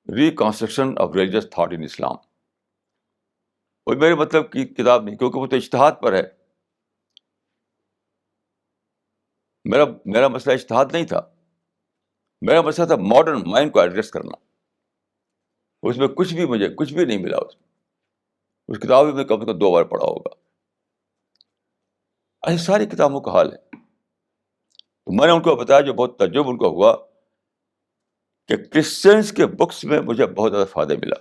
reconstruction of religious thought in Islam. وہ میرے مطلب کی کتاب نہیں, کیونکہ وہ تو اجتہاد پر ہے. میرا مسئلہ اجتہاد نہیں تھا, میرا مسئلہ تھا ماڈرن مائنڈ کو ایڈریس کرنا. اس میں مجھے کچھ بھی نہیں ملا. اس کتاب میں کم سے کم 2 بار پڑھا ہوگا. ایسی ساری کتابوں کا حال ہے. تو میں نے ان کو بتایا, جو بہت تعجب ان کو ہوا, کہ کرسچنس کے بکس میں مجھے بہت زیادہ فائدہ ملا.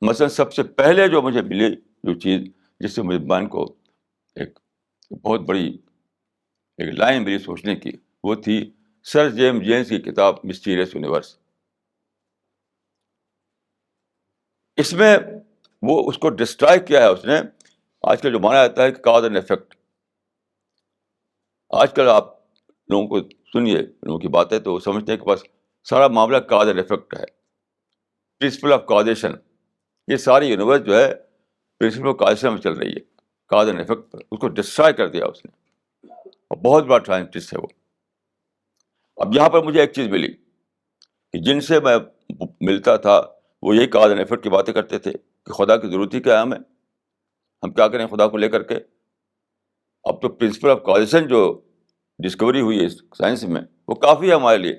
مثلا سب سے پہلے جو مجھے ملی جو چیز, جس سے مجھے مائنڈ کو ایک بہت بڑی ایک لائن ملی سوچنے کی, وہ تھی سر جیمس کی کتاب مسٹیریس یونیورس. اس میں وہ اس کو ڈسٹرائے کیا ہے اس نے. آج کل جو مانا جاتا ہے کہ کاز اینڈ ایفیکٹ, آج کل آپ لوگوں کو سنیے لوگوں کی باتیں تو سمجھتے ہیں کہ بس سارا معاملہ کاز اینڈ ایفیکٹ ہے, پرنسپل آف کازیشن. یہ ساری یونیورس جو ہے پرنسپل آف کازیشن میں چل رہی ہے, کاز اینڈ ایفیکٹ پر. اس کو ڈسٹرائے کر دیا اس نے, اور بہت بڑا سائنٹسٹ ہے وہ. اب یہاں پر مجھے ایک چیز ملی کہ جن سے میں ملتا تھا وہ یہی کاز اینڈ ایفیکٹ کی باتیں کرتے تھے کہ خدا کی ضرورت ہی کیا ہے, ہم کیا کریں خدا کو لے کر کے. اب تو پرنسپل آف کازیشن جو ڈسکوری ہوئی ہے سائنس میں, وہ کافی ہے ہمارے لیے.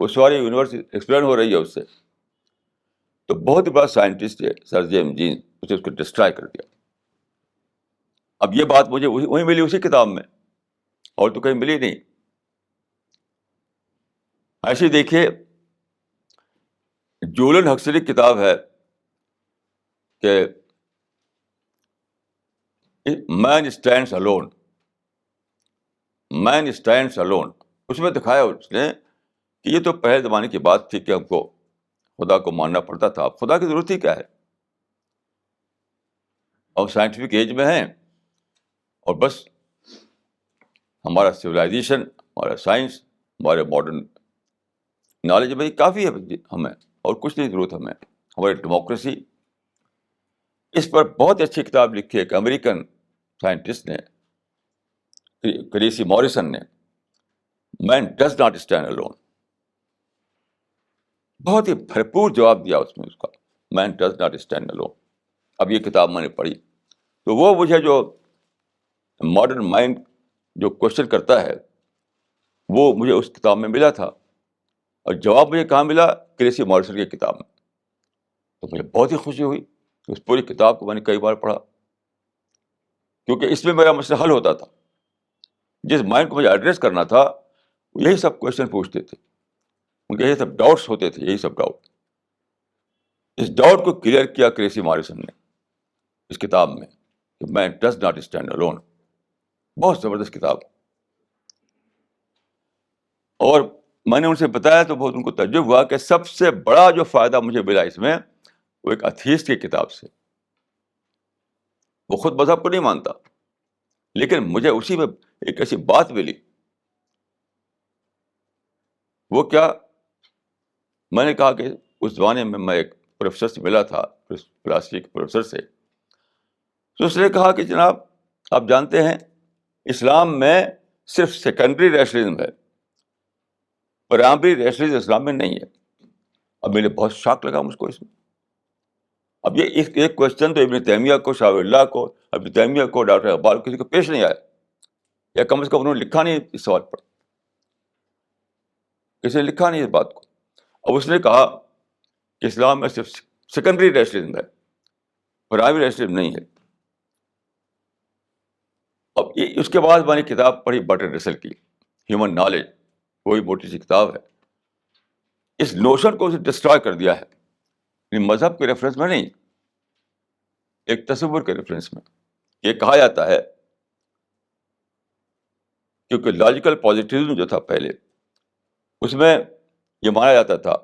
وہ ساری یونیورس ایکسپلین ہو رہی ہے اس سے. تو بہت ہی بڑا سائنٹسٹ ہے سر جیمس جین, اسے اس کو ڈسٹرائے کر دیا. اب یہ بات مجھے وہیں ملی, اسی کتاب میں, اور تو کہیں ملی نہیں. ایسے دیکھیے جولن ہکسلی کی کتاب ہے کہ مین اسٹینڈس الون, مین اسٹینڈس الون. اس میں دکھایا اس نے کہ یہ تو پہلے زمانے کی بات تھی کہ ہم کو خدا کو ماننا پڑتا تھا, اب خدا کی ضرورت ہی کیا ہے, اب سائنٹیفک ایج میں ہیں اور بس ہمارا سویلائزیشن, ہمارا سائنس, ہمارے ماڈرن نالج میں کافی ہے ہمیں, اور کچھ نہیں ضرورت ہمیں. ہماری ڈیموکریسی, اس پر بہت اچھی کتاب لکھی ہے ایک امریکن سائنٹسٹ نے, کریسی موریسن نے, man does not stand alone. بہت ہی بھرپور جواب دیا اس میں اس کا, man does not stand alone. اب یہ کتاب میں نے پڑھی تو وہ مجھے جو ماڈرن مائنڈ جو کوشچن کرتا ہے وہ مجھے اس کتاب میں ملا تھا, اور جواب مجھے کہاں ملا, کریسی موریسن کی کتاب میں. تو مجھے بہت ہی خوشی ہوئی. اس پوری کتاب کو میں نے کئی بار پڑھا, کیونکہ اس میں میرا مسئلہ حل ہوتا تھا. جس مائنڈ کو مجھے ایڈریس کرنا تھا یہی سب کوشچن پوچھتے تھے, ان کے یہی سب ڈاؤٹس ہوتے تھے, یہی سب ڈاؤٹ. اس ڈاؤٹ کو کلیئر کیا کریسی موریسن نے اس کتاب میں کہ man does not stand alone. بہت زبردست کتاب. اور میں نے ان سے بتایا تو بہت ان کو تعجب ہوا کہ سب سے بڑا جو فائدہ مجھے ملا اس میں وہ ایک ایتھیسٹ کی کتاب سے. وہ خود مذہب کو نہیں مانتا, لیکن مجھے اسی میں ایک ایسی بات ملی. وہ کیا, میں نے کہا کہ اس زمانے میں میں ایک پروفیسر سے ملا تھا, فلاسفی کے پروفیسر سے. تو اس نے کہا کہ جناب آپ جانتے ہیں اسلام میں صرف سیکنڈری ریشنلزم ہے, پرائمری ریشنلزم اسلام میں نہیں ہے. اب مجھے بہت شاک لگا مجھ کو اس میں. اب یہ ایک کوشچن تو ابن تیمیہ کو, شاہ ولی اللہ کو, ابن تیمیہ کو, ڈاکٹر اقبال, کسی کو پیش نہیں آیا, یا کم از کم انہوں نے لکھا نہیں اس سوال پر, کسی نے لکھا نہیں اس بات کو. اب اس نے کہا کہ اسلام میں صرف سیکنڈری ریشنلزم ہے, پرائمری ریشنلزم نہیں ہے. اب اس کے بعد میں نے کتاب پڑھی برٹرن رسل کی, ہیومن نالج. وہی موٹی سی کتاب ہے. اس نوشن کو اسے ڈسٹرائے کر دیا ہے, مذہب کے ریفرنس میں نہیں, ایک تصور کے ریفرنس میں. یہ کہا جاتا ہے کیونکہ لاجیکل پازیٹیوزم جو تھا پہلے, اس میں یہ مانا جاتا تھا,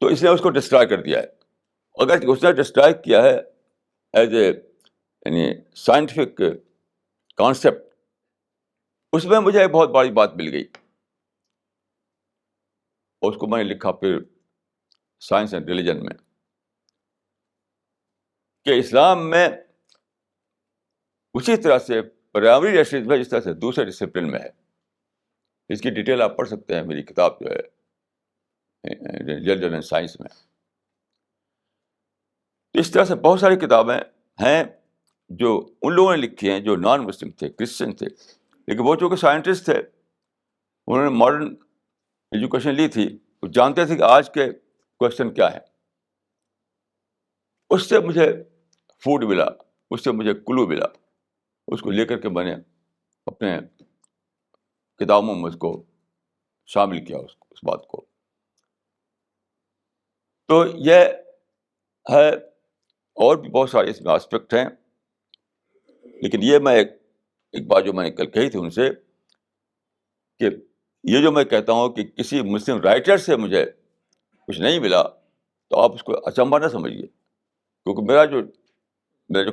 تو اس نے اس کو ڈسٹرائے کر دیا ہے. اگر اس نے ڈسٹرائے کیا ہے ایز اے یعنی سائنٹیفک کانسیپٹ, اس میں مجھے ایک بہت بڑی بات مل گئی. اور اس کو میں نے لکھا پھر سائنس اینڈ ریلیجن میں, کہ اسلام میں اسی طرح سے پرائمری ریشنلزم ہے جس طرح سے دوسرے ڈسپلن میں ہے. اس کی ڈیٹیل آپ پڑھ سکتے ہیں میری کتاب جو ہے ریلیجن اینڈ سائنس میں. اس طرح سے بہت ساری کتابیں ہیں جو ان لوگوں نے لکھی ہیں جو نان مسلم تھے, کرسچن تھے, لیکن وہ چونکہ سائنٹسٹ تھے, انہوں نے ماڈرن ایجوکیشن لی تھی, وہ جانتے تھے کہ آج کے کوشچن کیا ہے. اس سے مجھے فوڈ ملا, اس سے مجھے کلو ملا. اس کو لے کر کے میں نے اپنے کتابوں میں اس کو شامل کیا, اس بات کو. تو یہ ہے, اور بھی بہت سارے اس میں آسپیکٹ ہیں, لیکن یہ میں ایک بات جو میں نے کل کہی تھی ان سے, کہ یہ جو میں کہتا ہوں کہ کسی مسلم رائٹر سے مجھے کچھ نہیں ملا, تو آپ اس کو اچنبھا نہ سمجھیے, کیونکہ میرا جو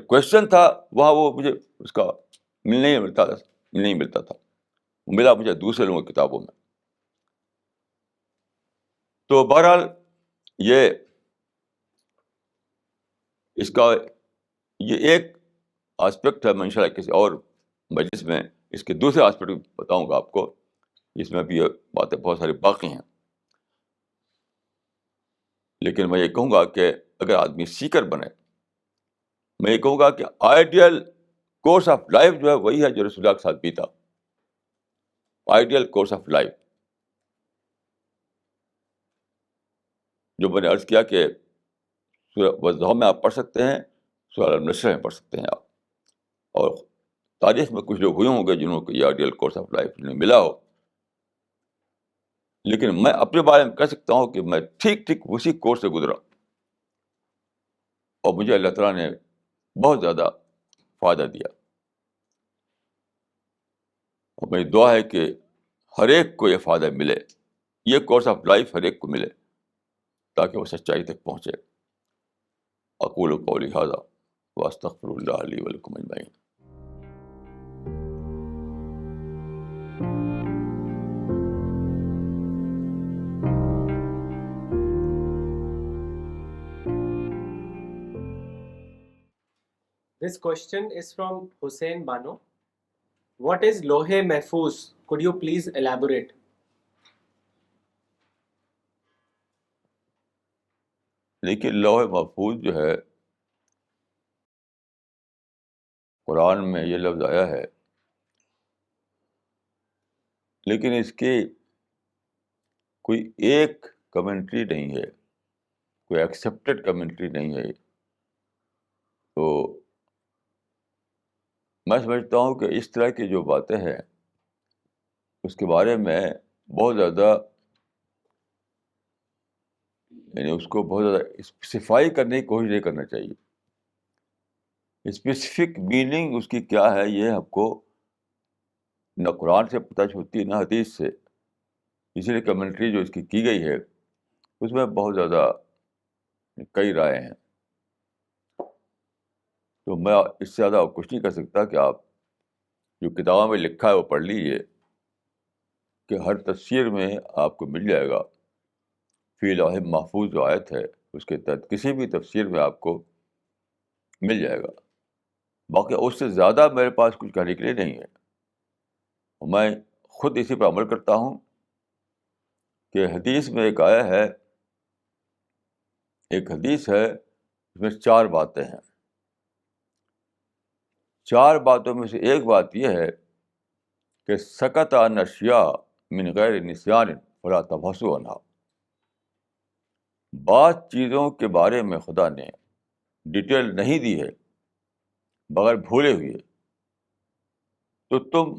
کوشچن تھا وہاں وہ مجھے اس کا نہیں ملتا تھا, ملا مجھے دوسرے لوگوں کی کتابوں میں. تو بہرحال یہ اس کا یہ ایک آسپیکٹ ہے. میں انشاءاللہ کسی اور مجلس میں اس کے دوسرے آسپیکٹ بتاؤں گا آپ کو, جس میں بھی یہ باتیں بہت ساری باقی ہیں. لیکن میں یہ کہوں گا کہ اگر آدمی سیکر بنے, میں یہ کہوں گا کہ آئیڈیل کورس آف لائف جو ہے وہی ہے جو رسول اللہ کے ساتھ بیتا. آئیڈیل کورس آف لائف جو میں نے عرض کیا کہ سورہ وضحا میں آپ پڑھ سکتے ہیں، سورہ النشر میں پڑھ سکتے ہیں آپ، اور تاریخ میں کچھ لوگ ہوئے ہوں گے جنہوں کو یہ آئیڈیل کورس آف لائف نہیں ملا ہو، لیکن میں اپنے بارے میں کہہ سکتا ہوں کہ میں ٹھیک ٹھیک اسی کورس سے گزرا، اور مجھے اللہ تعالیٰ نے بہت زیادہ فائدہ دیا، اور میری دعا ہے کہ ہر ایک کو یہ فائدہ ملے، یہ کورس آف لائف ہر ایک کو ملے تاکہ وہ سچائی تک پہنچے۔ اقول قولی ھذا واستغفر اللہ لی ولکم اجمعین۔ This question is from Hussein Bano. What is Lohe Mahfuz? Could you please elaborate? لیکن لوح محفوظ جو ہے، قرآن میں یہ لفظ آیا ہے، لیکن اس کی کوئی ایک کمنٹری نہیں ہے، کوئی ایکسیپٹڈ کمنٹری نہیں ہے۔ تو میں سمجھتا ہوں کہ اس طرح کی جو باتیں ہیں اس کے بارے میں بہت زیادہ، یعنی اس کو بہت زیادہ اسپیسیفائی کرنے کی کوشش نہیں کرنا چاہیے۔ اسپیسیفک میننگ اس کی کیا ہے یہ ہم کو نہ قرآن سے پتہ ہوتی ہے نہ حدیث سے، اسی لیے کمنٹری جو اس کی گئی ہے اس میں بہت زیادہ کئی رائے ہیں۔ تو میں اس سے زیادہ کچھ نہیں کر سکتا کہ آپ جو کتابوں میں لکھا ہے وہ پڑھ لیجیے، کہ ہر تفسیر میں آپ کو مل جائے گا، فی لوح محفوظ جو آیت ہے اس کے تحت کسی بھی تفسیر میں آپ کو مل جائے گا۔ باقی اس سے زیادہ میرے پاس کچھ کہنے کے لیے نہیں ہے، میں خود اسی پر عمل کرتا ہوں کہ حدیث میں ایک آیا ہے، ایک حدیث ہے، اس میں 4 باتیں ہیں۔ 4 باتوں میں سے ایک بات یہ ہے کہ سکت عن اشیاء من غیر نسیان فلا تبحثوا عنہا۔ بعض چیزوں کے بارے میں خدا نے ڈیٹیل نہیں دی ہے بغیر بھولے ہوئے، تو تم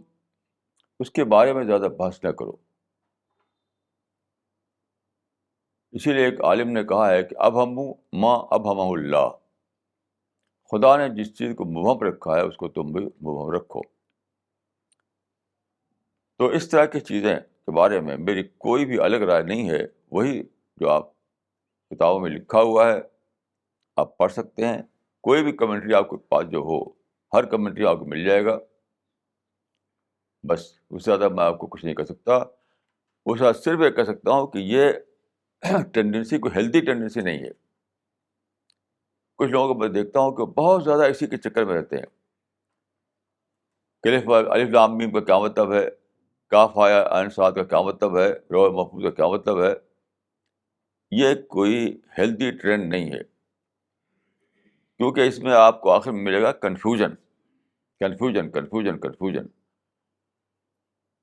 اس کے بارے میں زیادہ بحث نہ کرو۔ اسی لیے ایک عالم نے کہا ہے کہ ما ابہمہ اللہ، خدا نے جس چیز کو مبہم رکھا ہے اس کو تم بھی مبہم رکھو۔ تو اس طرح کی چیزیں کے بارے میں میری کوئی بھی الگ رائے نہیں ہے، وہی جو آپ کتابوں میں لکھا ہوا ہے آپ پڑھ سکتے ہیں۔ کوئی بھی کمنٹری آپ کے پاس جو ہو، ہر کمنٹری آپ کو مل جائے گا، بس اس سے زیادہ میں آپ کو کچھ نہیں کر سکتا۔ اس سے صرف یہ کہہ سکتا ہوں کہ یہ ٹینڈنسی کوئی ہیلدی ٹینڈنسی نہیں ہے۔ کچھ لوگوں کو میں دیکھتا ہوں کہ بہت زیادہ اسی کے چکر میں رہتے ہیں کہ الف لام میم کا کیا مطلب ہے، کاف آیا عین صاد کا کیا مطلب ہے، لوح محفوظ کا کیا مطلب ہے۔ یہ کوئی ہیلدی ٹرینڈ نہیں ہے، کیونکہ اس میں آپ کو آخر میں ملے گا کنفیوژن کنفیوژن کنفیوژن کنفیوژن۔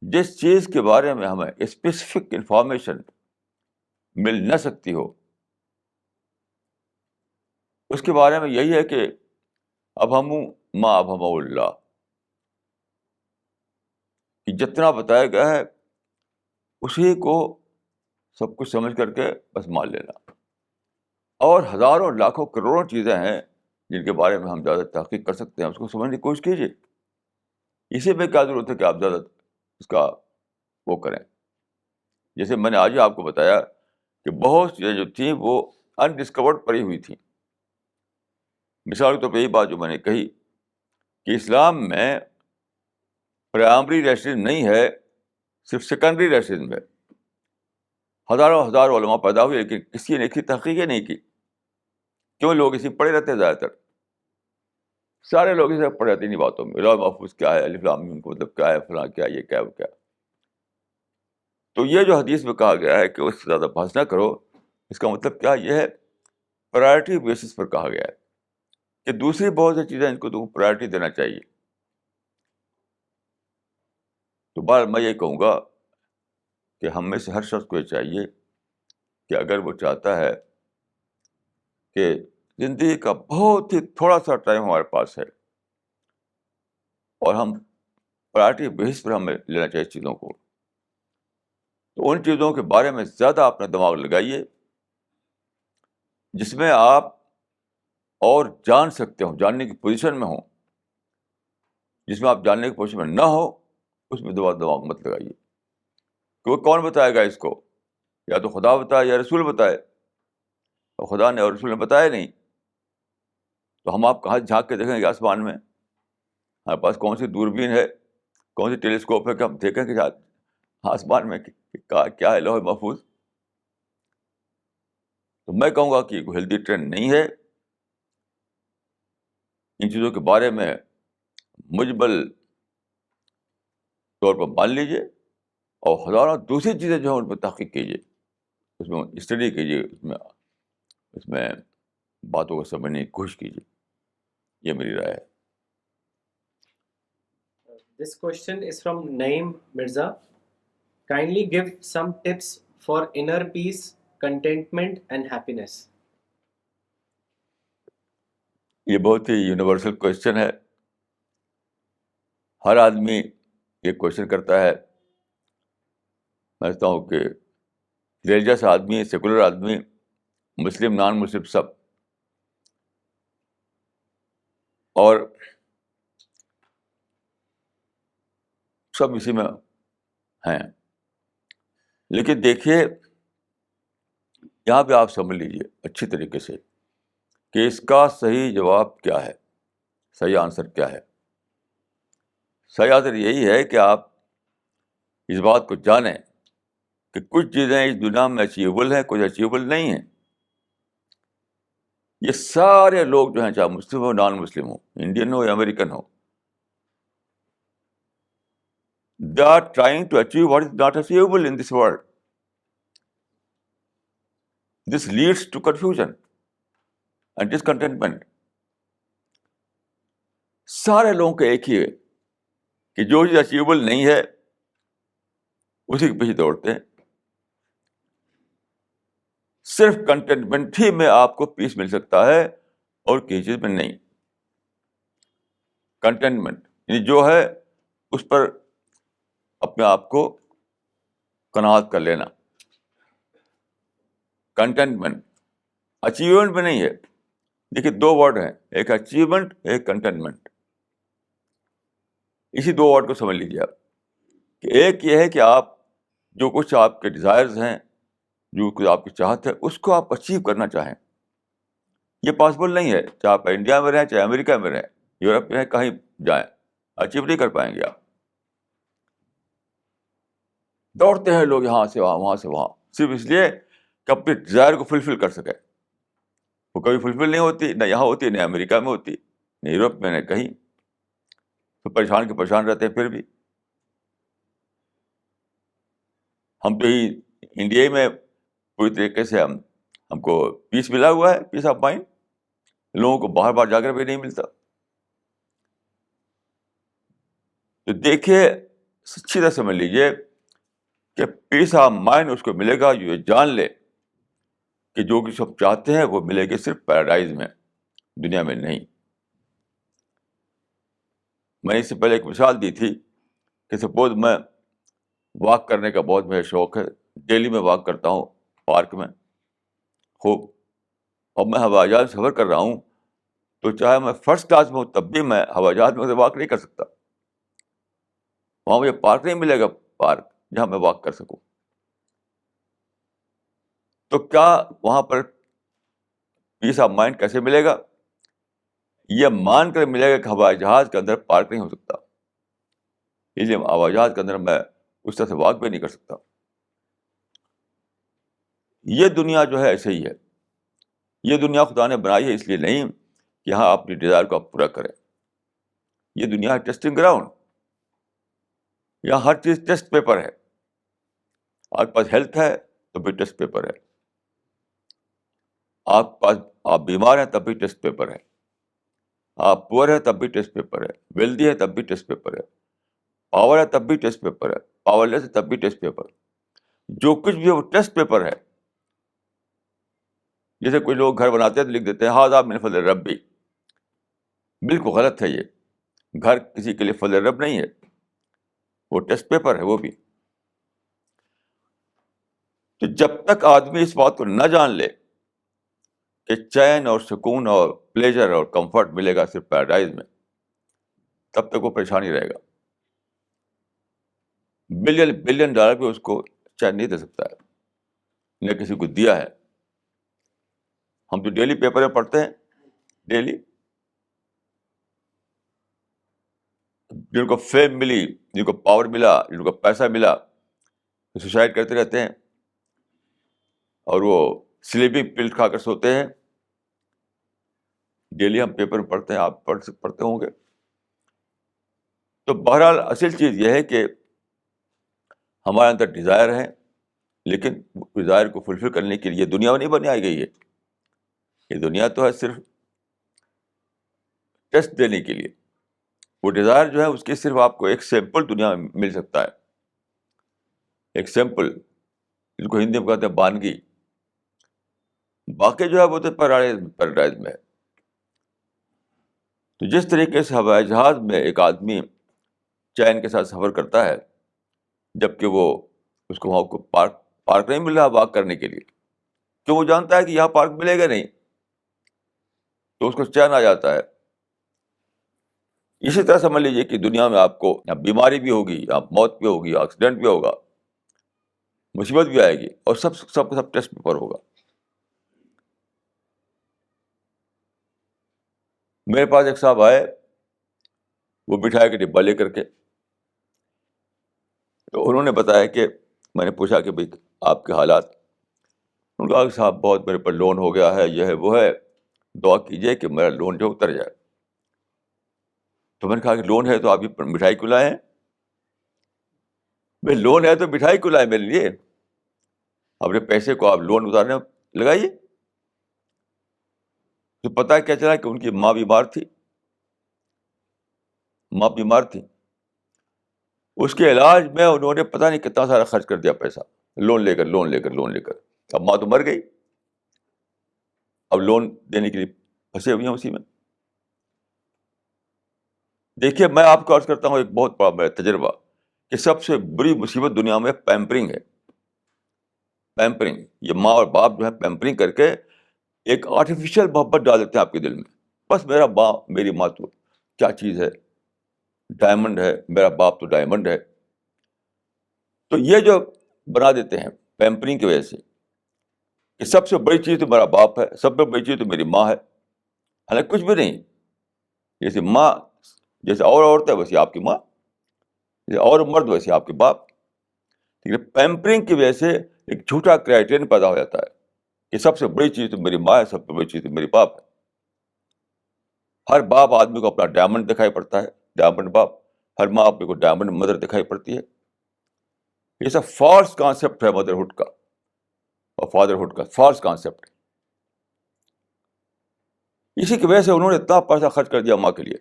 جس چیز کے بارے میں ہمیں اسپیسیفک انفارمیشن مل نہ سکتی ہو، اس کے بارے میں یہی ہے کہ ما ابہمہ اللہ، کہ جتنا بتایا گیا ہے اسی کو سب کچھ سمجھ کر کے بس مان لینا۔ اور ہزاروں لاکھوں کروڑوں چیزیں ہیں جن کے بارے میں ہم زیادہ تحقیق کر سکتے ہیں، اس کو سمجھنے کی کوشش کیجیے۔ اسی میں کیا ضرورت ہے کہ آپ زیادہ اس کا وہ کریں۔ جیسے میں نے آج ہی آپ کو بتایا کہ بہت چیزیں جو تھیں وہ انڈسکورڈ پڑی ہوئی تھیں۔ مثال کے طور پہ یہی بات جو میں نے کہی کہ اسلام میں پرائمری ریسیڈنس نہیں ہے، صرف سیکنڈری ریسیڈنس ہے۔ ہزاروں علماء پیدا ہوئے لیکن کسی نے کی تحقیق نہیں کی۔ کیوں؟ لوگ اسی پڑھے رہتے ہیں، زیادہ تر سارے لوگ اسے پڑھے رہتے ہیں انہیں باتوں میں، لوح محفوظ کیا ہے، الف لام میم کا مطلب کیا ہے، فلاں کیا، یہ کیا، وہ کیا۔ تو یہ جو حدیث میں کہا گیا ہے کہ اس سے زیادہ بحث نہ کرو، اس کا مطلب کیا؟ یہ ہے پرائرٹی بیسس پر کہا گیا ہے کہ دوسری بہت سی چیزیں ان کو تم پرائرٹی دینا چاہیے۔ تو بار میں یہ کہوں گا کہ ہم میں سے ہر شخص کو یہ چاہیے کہ اگر وہ چاہتا ہے کہ زندگی کا بہت ہی تھوڑا سا ٹائم ہمارے پاس ہے اور ہم پرائرٹی بیس پر ہمیں لینا چاہیے چیزوں کو. تو ان چیزوں کے بارے میں زیادہ اپنا دماغ لگائیے جس میں آپ اور جان سکتے ہوں, جاننے کی پوزیشن میں ہوں. جس میں آپ جاننے کی پوزیشن میں نہ ہو اس میں دماغ مت لگائیے. کہ وہ کون بتائے گا اس کو؟ یا تو خدا بتائے یا رسول بتائے. اور خدا نے اور رسول نے بتایا نہیں تو ہم آپ کہاں جھانک کے دیکھیں گے آسمان میں؟ ہمارے پاس کون سی دوربین ہے, کون سی ٹیلیسکوپ ہے کہ ہم دیکھیں کہ آسمان میں کیا ہے لوح محفوظ؟ تو میں کہوں گا کہ کوئی ہیلدی ٹرینڈ نہیں ہے. ان چیزوں کے بارے میں مجمل طور پر مان لیجیے اور ہزاروں دوسری چیزیں جو ہیں ان پہ تحقیق کیجیے, اس میں اسٹڈی کیجیے, اس میں باتوں کو سمجھنے کی کوشش کیجیے. یہ میری رائے ہے. This question is from Naeem Mirza. Kindly give some tips for inner peace, contentment and happiness. یہ بہت ہی یونیورسل کوشچن ہے. ہر آدمی یہ کوشچن کرتا ہے. میں سمجھتا ہوں کہ ریلیجس آدمی, سیکولر آدمی, مسلم, نان مسلم, اور سب اسی میں ہیں. لیکن دیکھیے یہاں پہ آپ سمجھ لیجیے اچھی طریقے سے کہ اس کا صحیح جواب کیا ہے, صحیح آنسر کیا ہے. صحیح آنسر یہی ہے کہ آپ اس بات کو جانیں کہ کچھ چیزیں اس دنیا میں اچیویبل ہیں, کچھ اچیویبل نہیں ہیں. یہ سارے لوگ جو ہیں, چاہے مسلم ہو, نان مسلم ہو, انڈین ہو یا American who, they are trying to achieve what is not achievable in this world. This leads to confusion and discontentment. سارے لوگوں کا ایک ہی ہے کہ جو چیز اچیویبل نہیں ہے اسی کے پیچھے دوڑتے ہیں. صرف کنٹینٹمنٹ ہی میں آپ کو پیس مل سکتا ہے اور کسی چیز میں نہیں. کنٹینٹمنٹ یعنی جو ہے اس پر اپنے آپ کو قناعت کر لینا. کنٹینٹمنٹ اچیومنٹ میں نہیں ہے. دیکھیے دو ورڈ ہیں, ایک اچیومنٹ, ایک کنٹینٹمنٹ. اسی دو ورڈ کو سمجھ لیجیے آپ کہ ایک یہ ہے کہ آپ جو کچھ آپ کے ڈیزائرز ہیں, جو کچھ آپ کی چاہت ہے, اس کو آپ اچیو کرنا چاہیں. یہ پاسبل نہیں ہے, چاہے آپ انڈیا میں رہیں, چاہے امریکہ میں رہیں, یورپ میں رہیں, کہیں جائیں, اچیو نہیں کر پائیں گے آپ. دوڑتے ہیں لوگ یہاں سے وہاں, وہاں سے وہاں, صرف اس لیے کہ اپنے ڈیزائر کو فلفل کر سکے. وہ کبھی فلفل نہیں ہوتی, نہ یہاں ہوتی, نہ امریکہ میں ہوتی, نہ یورپ میں, نہ کہیں. تو پریشان کے پریشان رہتے ہیں. پھر بھی ہم تو ہی انڈیا میں پوری طریقے سے ہم کو پیس ملا ہوا ہے, پیس آف مائنڈ. لوگوں کو باہر باہر جا کر بھی نہیں ملتا. تو دیکھیے اچھی طرح سمجھ لیجیے کہ پیس آف مائنڈ اس کو ملے گا جو یہ جان لے کہ جو کچھ ہم چاہتے ہیں وہ ملے گی صرف پیراڈائز میں, دنیا میں نہیں. میں اس سے پہلے ایک مثال دی تھی کہ سپوز میں واک کرنے کا بہت مجھے شوق ہے, ڈیلی میں واک کرتا ہوں پارک میں خوب, اور میں ہوائی جہاز سفر کر رہا ہوں تو چاہے میں فرسٹ کلاس میں ہوں تب بھی میں ہوائی جہاز میں واک نہیں کر سکتا. وہاں مجھے پارک نہیں ملے گا, پارک جہاں میں واک کر سکوں. تو کیا وہاں پر پیس آف مائنڈ کیسے ملے گا؟ یہ مان کر ملے گا کہ ہوائی جہاز کے اندر پارک نہیں ہو سکتا, اس لیے ہوائی جہاز کے اندر میں اس طرح سے واک بھی نہیں کر سکتا. یہ دنیا جو ہے ایسے ہی ہے. یہ دنیا خدا نے بنائی ہے اس لیے نہیں کہ یہاں اپنی ڈیزائر کو آپ پورا کریں. یہ دنیا ہے ٹیسٹنگ گراؤنڈ. یہاں ہر چیز ٹیسٹ پیپر ہے. آپ کے پاس ہیلتھ ہے تو بھی ٹیسٹ پیپر ہے, آپ بیمار ہیں تب بھی ٹیسٹ پیپر ہے, آپ پور ہیں تب بھی ٹیسٹ پیپر ہے, ویلدی ہے تب بھی ٹیسٹ پیپر ہے, پاور ہے تب بھی ٹیسٹ پیپر ہے, پاور لیس ہے تب بھی ٹیسٹ پیپر. جو کچھ بھی ہے وہ ٹیسٹ پیپر ہے. جیسے کوئی لوگ گھر بناتے ہیں تو لکھ دیتے ہیں ہاذا من فضل ربی. بالکل غلط ہے یہ. گھر کسی کے لیے فضل رب نہیں ہے, وہ ٹیسٹ پیپر ہے وہ بھی. تو جب تک آدمی اس بات کو نہ جان لے کہ چین اور سکون اور پلیجر اور کمفرٹ ملے گا صرف پیراڈائز میں, تب تک وہ پریشانی رہے گا. بلین ڈالر بھی اس کو چین نہیں دے سکتا ہے, نہ کسی کو دیا ہے. ہم تو ڈیلی پیپر میں پڑھتے ہیں, ڈیلی جن کو فیم ملی, جن کو پاور ملا, جن کو پیسہ ملا, سوسائڈ کرتے رہتے ہیں اور وہ سلیپنگ پل کھا کر سوتے ہیں. ڈیلی ہم پیپر میں پڑھتے ہیں, آپ پڑھتے ہوں گے. تو بہرحال اصل چیز یہ ہے کہ ہمارے اندر ڈیزائر ہے, لیکن ڈیزائر کو فلفل کرنے کے لیے دنیا میں نہیں بنائی گئی ہے. یہ دنیا تو ہے صرف ٹیسٹ دینے کے لیے. وہ ڈیزائر جو ہے اس کی صرف آپ کو ایک سیمپل دنیا میں مل سکتا ہے, ایک سیمپل, جس کو ہندی میں کہتے ہیں بانگی. باقی جو ہے وہ تو پیراڈائز میں ہے. تو جس طریقے سے ہوائی جہاز میں ایک آدمی چین کے ساتھ سفر کرتا ہے, جبکہ وہ اس کو وہاں کو پارک نہیں مل رہا واک کرنے کے لیے, کیوں وہ جانتا ہے کہ یہاں پارک ملے گا نہیں, تو اس کو چین آ جاتا ہے. اسی طرح سمجھ لیجیے کہ دنیا میں آپ کو بیماری بھی ہوگی, موت بھی ہوگی, ایکسیڈنٹ بھی ہوگا, مصیبت بھی آئے گی, اور سب ٹیسٹ پیپر ہوگا. میرے پاس ایک صاحب آئے, وہ مٹھائی کا ڈبہ لے کر کے. تو انہوں نے بتایا کہ میں نے پوچھا کہ بھائی آپ کے حالات. انہوں نے کہا کہ صاحب بہت میرے پر لون ہو گیا ہے, یہ ہے وہ ہے, دعا کیجیے کہ میرا لون جو اتر جائے. تو میں نے کہا کہ لون ہے تو آپ یہ مٹھائی کیوں لائے ہیں؟ بھائی لون ہے تو مٹھائی کیوں لائے میرے لیے؟ اپنے پیسے کو آپ لون اتارنے لگائیے. تو پتہ کیا چلا کہ ان کی ماں بیمار تھی, اس کے علاج میں انہوں نے پتہ نہیں کتنا سارا خرچ کر دیا پیسہ, لون لے کر. اب ماں تو مر گئی, اب لون دینے کے لیے پھنسے ہوئی ہیں اسی میں. دیکھیے میں آپ کو عرض کرتا ہوں ایک بہت بڑا میرا تجربہ, کہ سب سے بری مصیبت دنیا میں پیمپرنگ ہے. پیمپرنگ, یہ ماں اور باپ جو ہے پیمپرنگ کر کے ایک آرٹیفیشیل محبت ڈال دیتے ہیں آپ کے دل میں. بس میری ماں تو کیا چیز ہے, ڈائمنڈ ہے, میرا باپ تو ڈائمنڈ ہے. تو یہ جو بنا دیتے ہیں پیمپرنگ کی وجہ سے کہ سب سے بڑی چیز تو میرا باپ ہے, سب سے بڑی چیز تو میری ماں ہے, حالانکہ کچھ بھی نہیں. جیسے ماں, جیسے اور عورت ہے ویسے آپ کی ماں, جیسے اور مرد ویسے آپ کے باپ. لیکن پیمپرنگ کی وجہ سے ایک جھوٹا کرائٹیرین پیدا ہو جاتا ہے کہ سب سے بڑی چیز تو میری ماں ہے, سب سے بڑی چیز تو میری باپ ہے. ہر باپ آدمی کو اپنا ڈائمنڈ دکھائی پڑتا ہے, ڈائمنڈ باپ. ہر ماں آدمی کو ڈائمنڈ مدر دکھائی پڑتی ہے. یہ سب فالس کانسیپٹ ہے مدرہڈ کا اور فادرہڈ کا, فالس کانسیپٹ. اسی کی وجہ سے انہوں نے اتنا پیسہ خرچ کر دیا ماں کے لیے.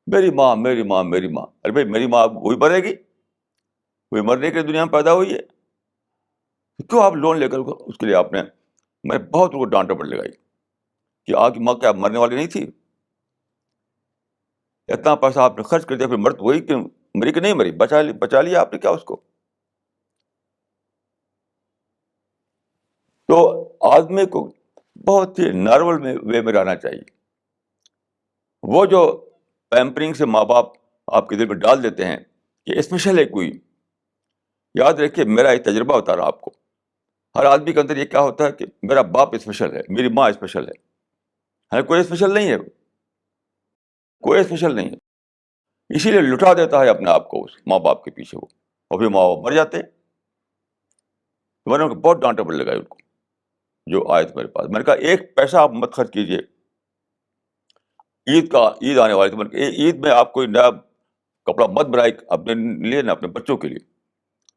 میری ماں. ارے بھائی میری ماں وہی مرے گی, وہی مرنے کے دنیا میں پیدا ہوئی ہے. کیوں آپ لون لے کر اس کے لیے آپ نے, میں بہت ان کو ڈانٹ ڈپٹ لگائی کہ آپ کی ماں کیا مرنے والی نہیں تھی؟ اتنا پیسہ آپ نے خرچ کر دیا, پھر مرد وہی کہ مری کہ نہیں مری, بچا لیا آپ نے کیا اس کو؟ تو آدمی کو بہت ہی نارمل وے میں رہنا چاہیے. وہ جو پیمپرنگ سے ماں باپ آپ کے دل میں ڈال دیتے ہیں کہ اسپیشل ہے کوئی, یاد رکھیے میرا ایک تجربہ بتا رہا آپ کو. ہر آدمی کے اندر یہ کیا ہوتا ہے کہ میرا باپ اسپیشل ہے, میری ماں اسپیشل ہے. کوئی اسپیشل نہیں ہے, کوئی اسپیشل نہیں ہے. اسی لیے لٹا دیتا ہے اپنے آپ کو اس ماں باپ کے پیچھے وہ, اور پھر ماں باپ مر جاتے ہیں. تو میں نے ان کو بہت ڈانٹ ڈپٹ لگائی ان کو جو آئے تھے میرے پاس. میں نے کہا ایک پیسہ آپ مت خرچ کیجیے. عید آنے والی تھی, عید میں آپ کوئی نیا کپڑا مت بنائے اپنے لیے نہ اپنے بچوں کے لیے,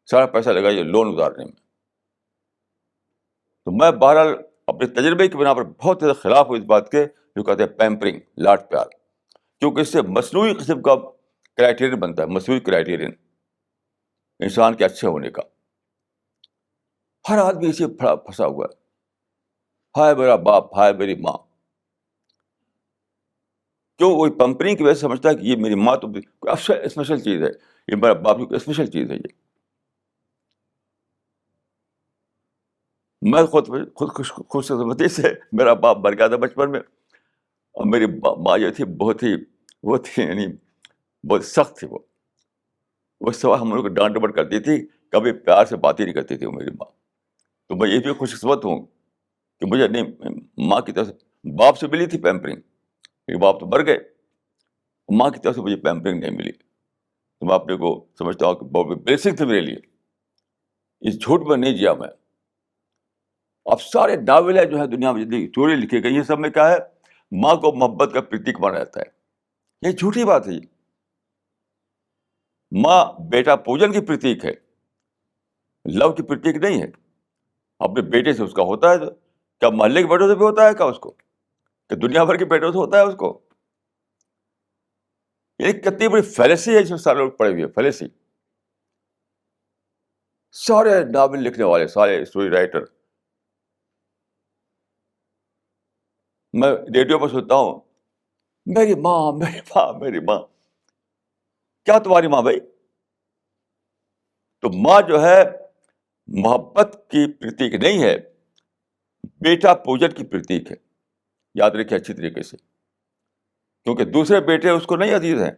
سارا پیسہ لگائیے لون اتارنے میں. تو میں بہرحال اپنے تجربے کی بنا پر بہت زیادہ خلاف ہوں اس بات کے جو کہتے ہیں پیمپرنگ, لاڈ پیار, کیونکہ اس سے مصنوعی قسم کا کرائٹیرین بنتا ہے, مصنوعی کرائٹیرین انسان کے اچھے ہونے کا. ہر آدمی اسے پھنسا ہوا ہے. ہائے میرا باپ، ہائے میری ماں. کیوں؟ وہی پمپرنگ کی وجہ سے سمجھتا ہے کہ یہ میری ماں تو اسپیشل چیز ہے، یہ میرا باپ کی اسپیشل چیز ہے. یہ میں خود خوش قسمتی سے میرا باپ مر گیا تھا بچپن میں، اور میری ماں جو تھی بہت ہی، وہ تھی یعنی بہت سخت تھی. وہ سوا ہم لوگ کو ڈانٹ ڈپٹ کرتی تھی، کبھی پیار سے بات ہی نہیں کرتی تھی وہ میری ماں. تو میں یہ بھی خوش قسمت ہوں کہ مجھے نہیں ماں کی طرف سے، باپ سے ملی تھی پیمپرنگ، میرے باپ تو مر گئے، ماں کی طرف سے مجھے پیمپرنگ نہیں ملی. تو میں اپنے کو سمجھتا ہوں کہ بہت بلیسنگ تھی میرے لیے. اس جھوٹ میں نہیں جیا میں. اب سارے ناول جو ہے دنیا میں جتنی اسٹوری لکھی گئی یہ سب میں کیا ہے؟ ماں کو محبت کا پرتیک مانا جاتا ہے. یہ جھوٹی بات ہے. ماں بیٹا پوجن کی پرتیک ہے، لو کی پرتیک نہیں ہے. اپنے بیٹے سے اس کا ہوتا ہے، کیا محلے کے بیٹوں سے بھی ہوتا ہے کیا اس کو؟ کہ دنیا بھر کے بیٹوں سے ہوتا ہے اس کو؟ یہ کتنی بڑی فیلیسی ہے جس میں سارے لوگ پڑے ہوئے. فیلیسی. سارے ناول لکھنے والے، سارے اسٹوری رائٹر، میں ریڈیو پر سنتا ہوں میری ماں، میری ماں، میری ماں. کیا تمہاری ماں بھائی؟ تو ماں جو ہے محبت کی پرتیک نہیں ہے، بیٹا پوجن کی پرتیک ہے. یاد رکھیں اچھی طریقے سے، کیونکہ دوسرے بیٹے اس کو نہیں عزیز ہیں،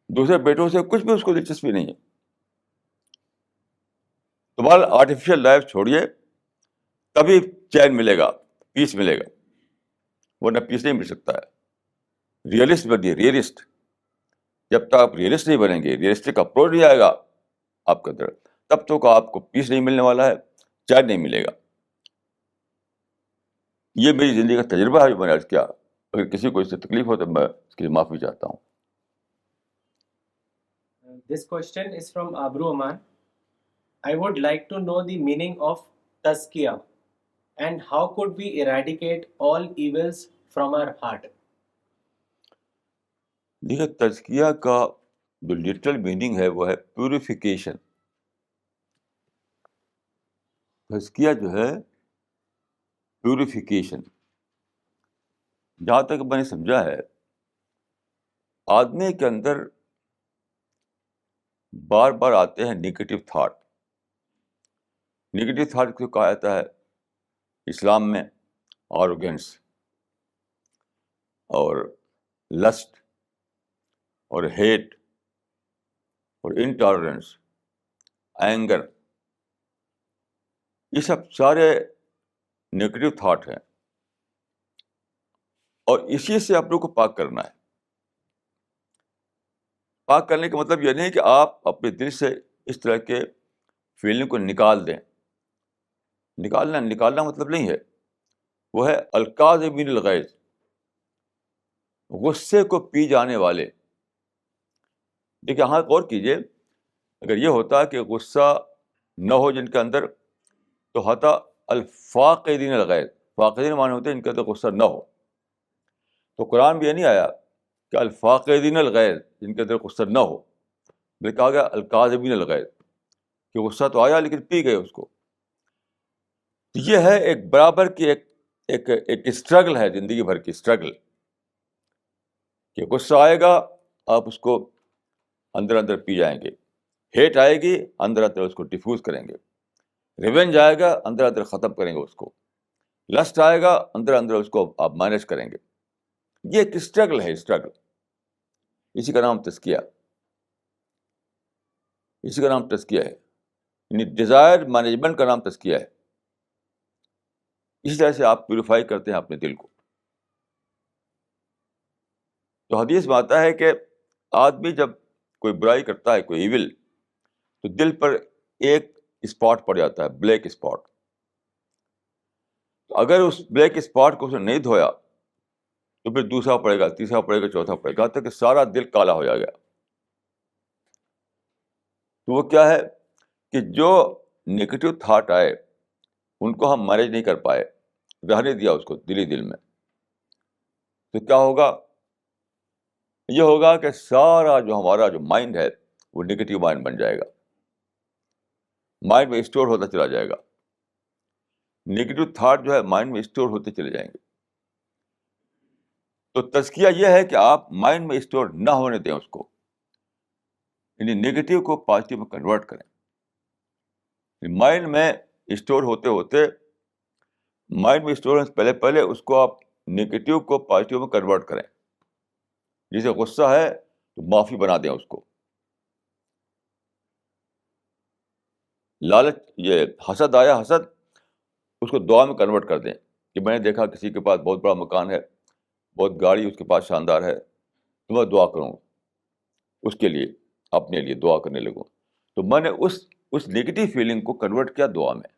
دوسرے بیٹوں سے کچھ بھی اس کو دلچسپی نہیں ہے. تمہارا آرٹیفیشل لائف چھوڑیے، تبھی چین ملے گا، پیس ملے گا، ورنہ پیس نہیں مل سکتا ہے. ریئلسٹ بنیے، ریئلسٹ. جب تک آپ ریئلسٹ نہیں بنیں گے، ریئلسٹک اپروچ نہیں آئے گا آپ کے اندر، تب تک آپ کو پیس نہیں ملنے والا ہے، چین نہیں ملے گا. یہ میری زندگی کا تجربہ ہے جو میں نے عرض کیا. اگر کسی کو اس سے تکلیف ہو تو میں اس کی معافی چاہتا ہوں. This question is from Abru Aman. I would like to know the meaning of tazkiyah and how could we eradicate all evils from our heart? دیکھیے، تزکیہ کا جو لٹرل میننگ ہے وہ ہے پیوریفیکیشن. تزکیہ جو ہے پیوریفیکیشن. جہاں تک میں نے سمجھا ہے، آدمی کے اندر بار بار آتے ہیں نگیٹو تھاٹ. نگیٹو تھاٹ کو کہا جاتا ہے اسلام میں آروگینس اور لسٹ اور ہیٹ اور انٹالرنس، اینگر. یہ سب سارے نگیٹو تھاٹ ہیں، اور اسی سے آپ لوگ کو پاک کرنا ہے. پاک کرنے کا مطلب یہ نہیں کہ آپ اپنے دل سے اس طرح کے فیلنگ کو نکال دیں. نکالنا مطلب نہیں ہے، وہ ہے الکاظمین الغیظ، غصے کو پی جانے والے. دیکھیے یہاں غور کیجیے، اگر یہ ہوتا کہ غصہ نہ ہو جن کے اندر، تو ہوتا الفاقدین الغیظ. فاقدین معنی ہوتے ہیں ان کے اندر غصہ نہ ہو. تو قرآن میں یہ نہیں آیا کہ الفاقدین الغیظ جن کے اندر غصہ نہ ہو، بلکہ کہا گیا الکاظمین الغیظ، کہ غصہ تو آیا لیکن پی گئے اس کو. یہ ہے ایک برابر کی ایک اسٹرگل ہے، زندگی بھر کی اسٹرگل، کہ غصہ آئے گا آپ اس کو اندر اندر پی جائیں گے، ہیٹ آئے گی اندر اندر اس کو ڈیفیوز کریں گے، ریونج آئے گا اندر اندر ختم کریں گے اس کو، لسٹ آئے گا اندر اندر اس کو آپ مینیج کریں گے. یہ ایک اسٹرگل ہے، اسٹرگل. اسی کا نام تزکیہ، اسی کا نام تزکیہ ہے. یعنی ڈیزائر مینجمنٹ کا نام تزکیہ ہے. اسی طرح سے آپ پیوریفائی کرتے ہیں اپنے دل کو. تو حدیث میں آتا ہے کہ آدمی جب کوئی برائی کرتا ہے، کوئی ایول، تو دل پر ایک اسپاٹ پڑ جاتا ہے، بلیک اسپاٹ. تو اگر اس بلیک اسپاٹ کو اس نے نہیں دھویا تو پھر دوسرا پڑے گا، تیسرا پڑے گا، چوتھا پڑے گا، تک کہ سارا دل کالا ہو جائے گا. تو وہ کیا ہے کہ جو نگیٹو تھاٹ آئے ان کو ہم مینیج نہیں کر پائے، رہنے دیا اس کو دل میں، تو کیا ہوگا؟ یہ ہوگا کہ سارا جو ہمارا جو مائنڈ ہے وہ نگیٹو مائنڈ بن جائے گا، مائنڈ میں اسٹور ہوتا چلا جائے گا. نیگیٹو تھاٹ جو ہے مائنڈ میں اسٹور ہوتے چلے جائیں گے. تو تزکیہ یہ ہے کہ آپ مائنڈ میں اسٹور نہ ہونے دیں اس کو، یعنی نیگیٹو کو پازیٹیو میں کنورٹ کریں. مائنڈ میں اسٹور ہوتے ہوتے، مائنڈ میں اسٹور ہونے سے پہلے پہلے اس کو آپ نیگیٹو کو پازیٹیو میں کنورٹ کریں. جسے غصہ ہے تو معافی بنا دیں اس کو. لالچ، یہ حسد آیا، حسد اس کو دعا میں کنورٹ کر دیں کہ میں نے دیکھا کسی کے پاس بہت بڑا مکان ہے، بہت گاڑی اس کے پاس شاندار ہے، تو میں دعا کروں اس کے لیے، اپنے لیے دعا کرنے لگوں. تو میں نے اس نیگیٹو فیلنگ کو کنورٹ کیا دعا میں.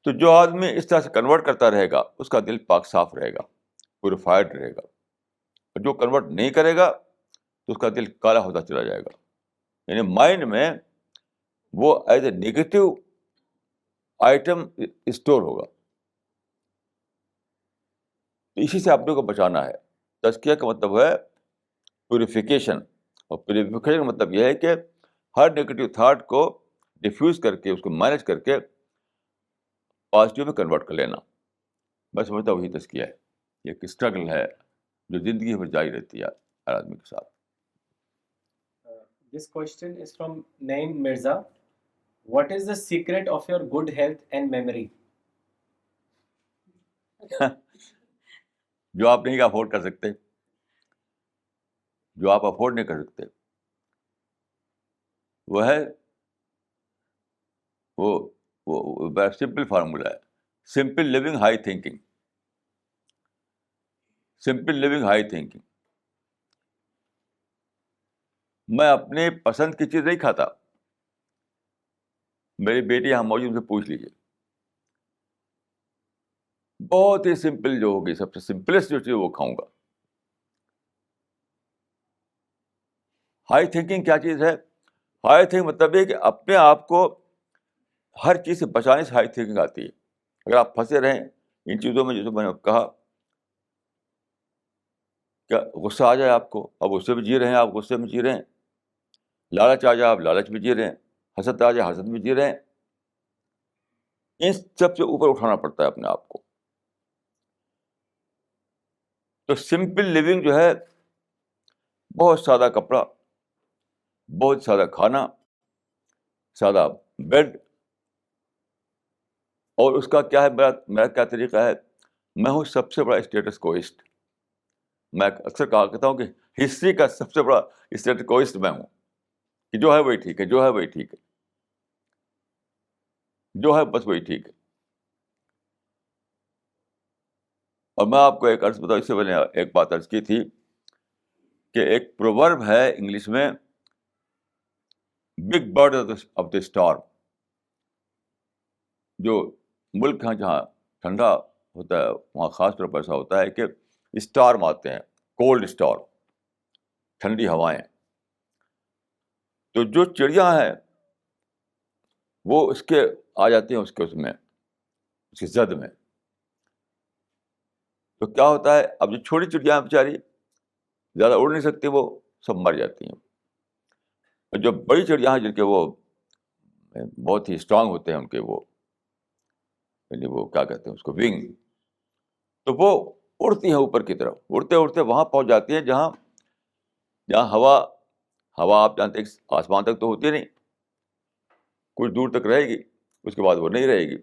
تو جو آدمی اس طرح سے کنورٹ کرتا رہے گا اس کا دل پاک صاف رہے گا، پیوریفائڈ رہے گا. اور جو کنورٹ نہیں کرے گا تو اس کا دل کالا ہوتا چلا جائے گا. یعنی مائنڈ میں وہ as a negative item store ہوگا. اسی سے اپنے کو بچانا ہے. تزکیہ کا مطلب ہے پیوریفیکیشن، اور پیوریفیکیشن کا مطلب یہ ہے کہ ہر نیگیٹو تھاٹ کو ڈیفیوز کر کے، اس کو مینیج کر کے پازیٹیو میں کنورٹ کر لینا. میں سمجھتا ہوں وہی تزکیہ ہے. یہ ایک اسٹرگل ہے جو زندگی میں جاری رہتی ہے ہر آدمی کے ساتھ. This question is from Naeem Mirza. What is the secret of your good health and memory? جو آپ نہیں افورڈ کر سکتے، جو آپ افورڈ نہیں کر سکتے، وہ ہے وہ سمپل فارمولا ہے. Simple living high thinking. Simple living high thinking. میں اپنے پسند کی چیز نہیں کھاتا. میری بیٹی یہاں موجود سے پوچھ لیجیے. بہت ہی سمپل جو ہوگی، سب سے سمپلسٹ جو چیز وہ کھاؤں گا. ہائی تھنکنگ کیا چیز ہے؟ ہائی تھنکنگ مطلب یہ کہ اپنے آپ کو ہر چیز سے بچانے سے ہائی تھنکنگ آتی ہے. اگر آپ پھنسے رہیں ان چیزوں میں، جیسے میں نے کہا، کیا غصہ آ جائے آپ کو، اب غصے میں جی رہے ہیں، آپ غصے میں جی رہے ہیں. لالچ آ جائے، آپ لالچ میں جی رہے ہیں. حسد آ جائے، حسد میں جی رہے ہیں. ان سب سے اوپر اٹھانا پڑتا ہے اپنے آپ کو. تو سمپل لیونگ جو ہے، بہت سادہ کپڑا، بہت سادہ کھانا، سادہ بیڈ. اور اس کا کیا ہے، میرا کیا طریقہ ہے؟ میں ہوں سب سے بڑا اسٹیٹس کوئسٹ. میں اکثر کہا کرتا ہوں کہ ہسٹری کا سب سے بڑا اسٹیٹس کوئسٹ میں ہوں، کہ جو ہے وہی ٹھیک ہے، جو ہے وہی ٹھیک ہے، جو ہے بس وہی ٹھیک ہے. اور میں آپ کو ایک عرض بتاؤں، اس سے میں نے ایک بات عرض کی تھی کہ ایک پروورب ہے انگلش میں، big bird of the storm. جو ملک ہیں جہاں ٹھنڈا ہوتا ہے وہاں خاص طور پر ایسا ہوتا ہے کہ اسٹارم آتے ہیں، کولڈ اسٹارم، ٹھنڈی ہوائیں. تو جو چڑیاں ہیں وہ اس کے آ جاتی ہیں، اس میں، اس کی زد میں. تو کیا ہوتا ہے، اب جو چھوٹی چڑیاں ہیں بیچاری زیادہ اڑ نہیں سکتی، وہ سب مر جاتی ہیں. اور جو بڑی چڑیاں ہیں جن کے وہ بہت ہی اسٹرانگ ہوتے ہیں، ان کے وہ، یعنی وہ کیا کہتے ہیں اس کو، ونگ، تو وہ اڑتی ہیں اوپر کی طرف. اڑتے اڑتے وہاں پہنچ جاتی ہیں جہاں ہوا آپ جانتے ہیں آسمان تک تو ہوتی نہیں، کچھ دور تک رہے گی، اس کے بعد وہ نہیں رہے گی،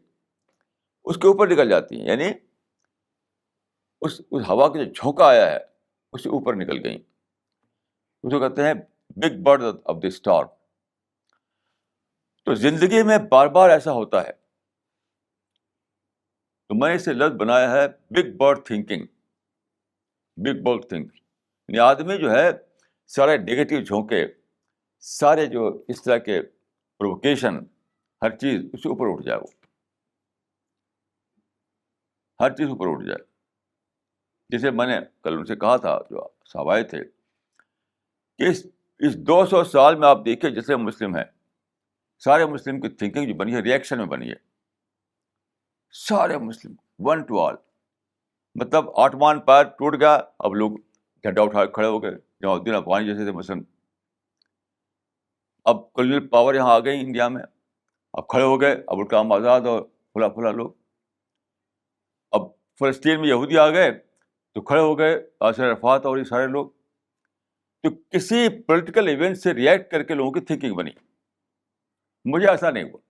اس کے اوپر نکل جاتی ہیں. یعنی اس ہوا کا جو جھونکا آیا ہے اس سے اوپر نکل گئیں. اس کو کہتے ہیں big bird of the star. تو زندگی میں بار بار ایسا ہوتا ہے. تو میں نے اسے لفظ بنایا ہے big bird thinking. Big bird thinking یعنی آدمی جو ہے سارے نیگیٹو جھونکے، سارے جو اس طرح کے پرووکیشن، ہر چیز اس سے اوپر اٹھ جائے. وہ ہر چیز اوپر اٹھ جائے. جسے میں نے کل ان سے کہا تھا جو صاحب آئے تھے کہ اس 200 سال میں آپ دیکھیں جتنے مسلم ہیں، سارے مسلم کی تھنکنگ جو بنی ہے ریئیکشن میں بنی ہے. سارے مسلم ون ٹو آل. مطلب آٹھمان پیر ٹوٹ گیا، اب لوگ جھنڈا اٹھا کے کھڑے ہو گئے. جمع الدین افغانی جیسے تھے مثلاً، اب کلونیل پاور یہاں آ گئی انڈیا میں. اب کھڑے ہو گئے، اب الکلام آزاد اور فلاں فلاں لوگ. اب فلسطین میں یہودی آ گئے تو کھڑے ہو گئے یاسر عرفات اور یہ سارے لوگ. تو کسی پولیٹیکل ایونٹ سے ریئیکٹ کر کے لوگوں کی تھنکنگ بنی. مجھے ایسا نہیں ہوا.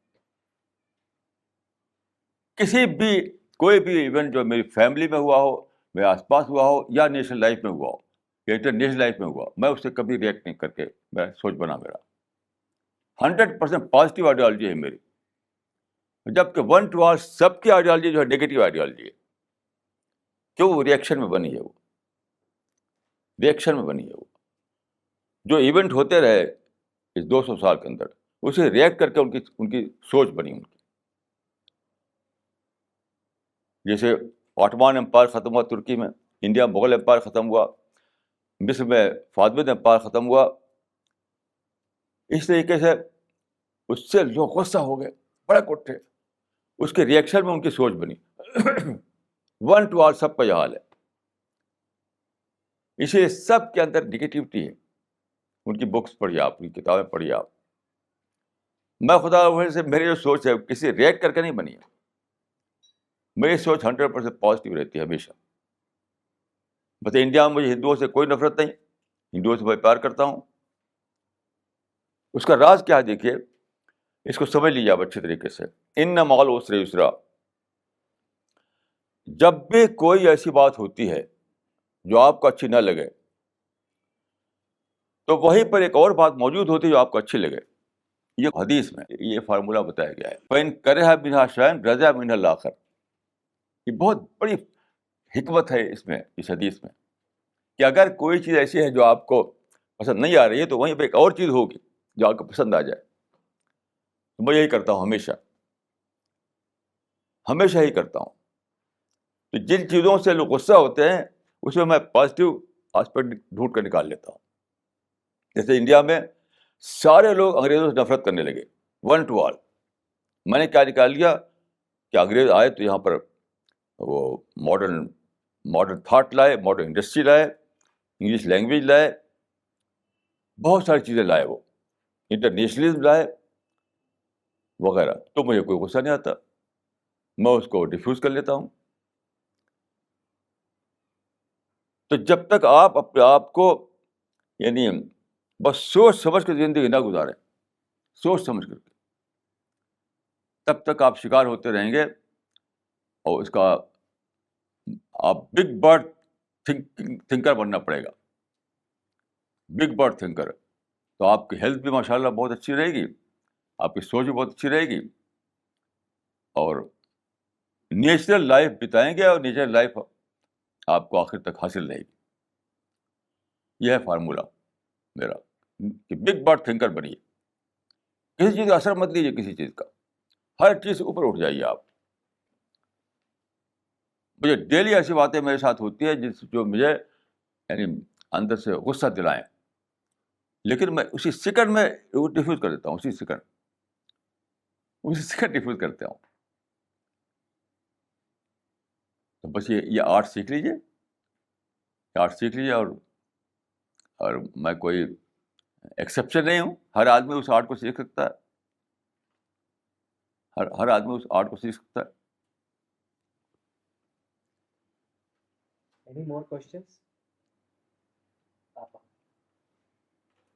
کسی بھی کوئی بھی ایونٹ جو میری فیملی میں ہوا ہو، میرے آس پاس ہوا ہو، یا نیشنل لائف میں ہوا ہو یا انٹرنیشنل لائف میں ہوا، میں اس سے کبھی ریئیکٹ نہیں کر کے میرا سوچ بنا. میرا 100% پازیٹیو آئیڈیالوجی ہے میری. جبکہ ون ٹو آل سب کی آئیڈیالوجی جو ہے نیگیٹو آئیڈیالوجی ہے. کیوں؟ وہ ریئیکشن میں بنی ہے. وہ ریئیکشن میں بنی ہے. وہ جو ایونٹ ہوتے رہے اس 200 سال کے اندر، اسے ریئیکٹ کر کے ان کی سوچ بنی. ان کی جیسے آٹمان امپائر ختم ہوا ترکی میں، انڈیا مغل امپائر ختم ہوا، مصر میں فاطمید امپائر ختم ہوا. اس طریقے سے اس سے لوگ غصہ ہو گئے، بڑے اٹھے. اس کے ریئیکشن میں ان کی سوچ بنی. ون ٹو آل سب کا یہ حال ہے. اسی لیے سب کے اندر نگیٹیوٹی ہے. ان کی بکس پڑھیے آپ، ان کی کتابیں پڑھیے آپ. میں خدا وجہ سے میری جو سوچ ہے کسی ریئیکٹ کر کے نہیں بنی ہے. میری سوچ 100% پازیٹیو رہتی ہے ہمیشہ. بس انڈیا میں مجھے ہندوؤں سے کوئی نفرت نہیں، ہندوؤں سے میں پیار کرتا ہوں. اس کا راز کیا ہے دیکھیے، اس کو سمجھ لیجیے آپ اچھے طریقے سے. ان مع العسر یسرا. جب بھی کوئی ایسی بات ہوتی ہے جو آپ کو اچھی نہ لگے، تو وہیں پر ایک اور بات موجود ہوتی ہے جو آپ کو اچھی لگے. یہ حدیث میں یہ فارمولہ بتایا گیا ہے. فَإِن كَرِهَ مِنْهَا شَيْئًا رَضِيَ مِنْهُ الْآخَرُ. یہ بہت بڑی حکمت ہے اس میں، اس حدیث میں، کہ اگر کوئی چیز ایسی ہے جو آپ کو پسند نہیں آ رہی ہے تو وہیں پہ ایک اور چیز ہوگی جو آپ کو پسند آ جائے. میں یہی کرتا ہوں ہمیشہ، ہمیشہ ہی کرتا ہوں. تو جن چیزوں سے لوگ غصہ ہوتے ہیں اس میں میں پازیٹیو آسپیکٹ ڈھونڈ کر نکال لیتا ہوں. جیسے انڈیا میں سارے لوگ انگریزوں سے نفرت کرنے لگے، ون ٹو آل. میں نے کیا نکال لیا کہ انگریز آئے تو یہاں پر وہ ماڈرن تھاٹ لائے، ماڈرن انڈسٹری لائے، انگلش لینگویج لائے، بہت ساری چیزیں لائے. وہ انٹرنیشنلزم لائے وغیرہ. تو مجھے کوئی غصہ نہیں آتا، میں اس کو ڈیفیوز کر لیتا ہوں. تو جب تک آپ اپنے آپ کو یعنی بس سوچ سمجھ کے زندگی نہ گزاریں، سوچ سمجھ کر کے، تب تک آپ شکار ہوتے رہیں گے. اور اس کا آپ بگ برڈ تھنکر بننا پڑے گا، بگ برڈ تھنکر. تو آپ کی ہیلتھ بھی ماشاء اللہ بہت اچھی رہے گی، آپ کی سوچ بھی بہت اچھی رہے گی، اور نیچرل لائف بتائیں گے، اور نیچرل لائف آپ کو آخر تک حاصل رہے گی. یہ ہے فارمولہ میرا کہ بگ برڈ تھنکر بنیے. کسی چیز کا اثر مت لیجیے، کسی چیز کا، ہر چیز سے اوپر اٹھ جائیے آپ. مجھے ڈیلی ایسی باتیں میرے ساتھ ہوتی ہے جو مجھے یعنی اندر سے غصہ دلائیں، لیکن میں اسی سیکنڈ میں ڈیفیوز کر دیتا ہوں. اسی سیکنڈ ڈیفیوز کرتا ہوں. تو بس یہ آرٹ سیکھ لیجیے، اور میں کوئی ایکسیپشن نہیں ہوں. ہر آدمی اس آرٹ کو سیکھ سکتا ہے، ہر آدمی اس آرٹ کو سیکھ سکتا ہے. Any more questions? Papa.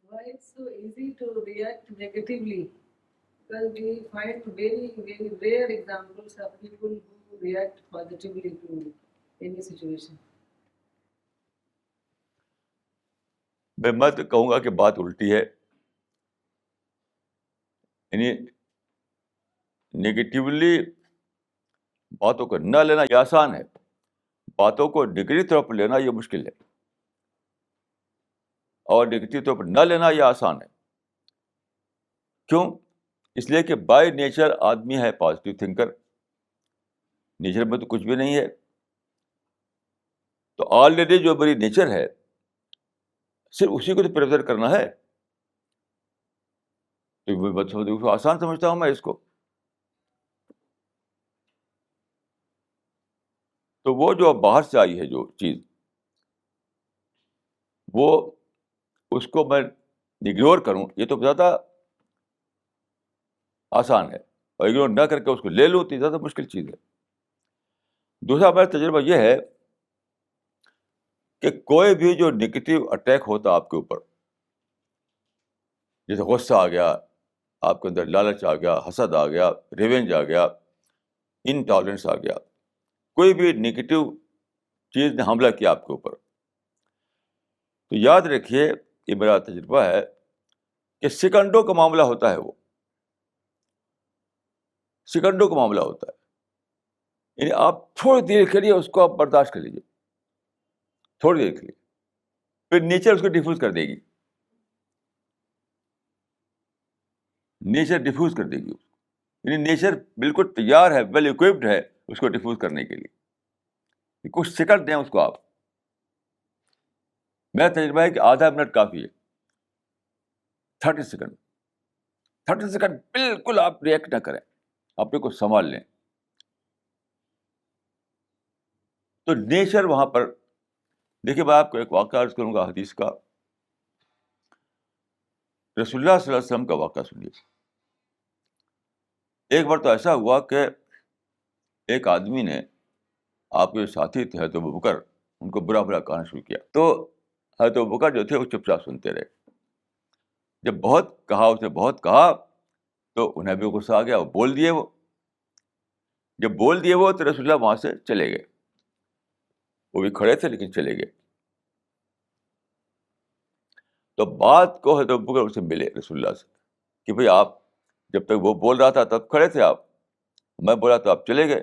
Why it's so easy to react negatively? Because we find very, very rare examples of people who react positively to any situation. میں تو کہوں گا کہ بات الٹی ہے. یعنی نگیٹیولی باتوں کو نہ لینا یہ آسان ہے، باتوں کو نگیٹو طور پر لینا یہ مشکل ہے. اور نگیٹو طور پر نہ لینا یہ آسان ہے. کیوں؟ اس لیے کہ بائی نیچر آدمی ہے پازیٹیو تھنکر. نیچر میں تو کچھ بھی نہیں ہے. تو آلریڈی جو میری نیچر ہے صرف اسی کو تو پریزر کرنا ہے. تو آسان سمجھتا ہوں میں اس کو. تو وہ جو باہر سے آئی ہے جو چیز، وہ اس کو میں اگنور کروں یہ تو زیادہ آسان ہے. اور اگنور نہ کر کے اس کو لے لوں تو زیادہ مشکل چیز ہے. دوسرا میرا تجربہ یہ ہے کہ کوئی بھی جو نگیٹو اٹیک ہوتا آپ کے اوپر، جیسے غصہ آ گیا آپ کے اندر، لالچ آ گیا، حسد آ گیا، ریونج آ گیا، انٹالرنس آ گیا، کوئی بھی نگیٹو چیز نے حملہ کیا آپ کے اوپر، تو یاد رکھیے، یہ میرا تجربہ ہے کہ سیکنڈوں کا معاملہ ہوتا ہے، وہ سیکنڈوں کا معاملہ ہوتا ہے. یعنی آپ تھوڑی دیر کے لیے اس کو آپ برداشت کر لیجیے، تھوڑی دیر کے لیے، پھر نیچر اس کو ڈیفیوز کر دے گی، نیچر ڈیفیوز کر دے گی. یعنی نیچر بالکل تیار ہے، ویل اکوپڈ ہے اس کو ڈیفیوز کرنے کے لیے. کچھ سیکنڈ دیں اس کو آپ. میرا تجربہ ہے کہ آدھا منٹ کافی ہے، 30 سیکنڈ. 30 سیکنڈ بالکل آپ ریئیکٹ نہ کریں، اپنے کو سنبھال لیں. تو نیچر وہاں پر، دیکھیے میں آپ کو ایک واقعہ عرض کروں گا حدیث کا. رسول اللہ صلی اللہ علیہ وسلم کا واقعہ سنیے. ایک بار تو ایسا ہوا کہ ایک آدمی نے، آپ کے ساتھی تھے حضرت ابوبکر، ان کو برا برا کہنا شروع کیا. تو حضرت ابوبکر جو تھے وہ چپ چاپ سنتے رہے. جب بہت کہا، اس نے بہت کہا، تو انہیں بھی غصہ آ گیا، وہ بول دیے. وہ جب بول دیے وہ، تو رسول اللہ وہاں سے چلے گئے. وہ بھی کھڑے تھے لیکن چلے گئے. تو بات کو حضرت ابوبکر سے ملے رسول اللہ سے کہ بھئی آپ، جب تک وہ بول رہا تھا تب کھڑے تھے آپ، میں بولا تو آپ چلے گئے،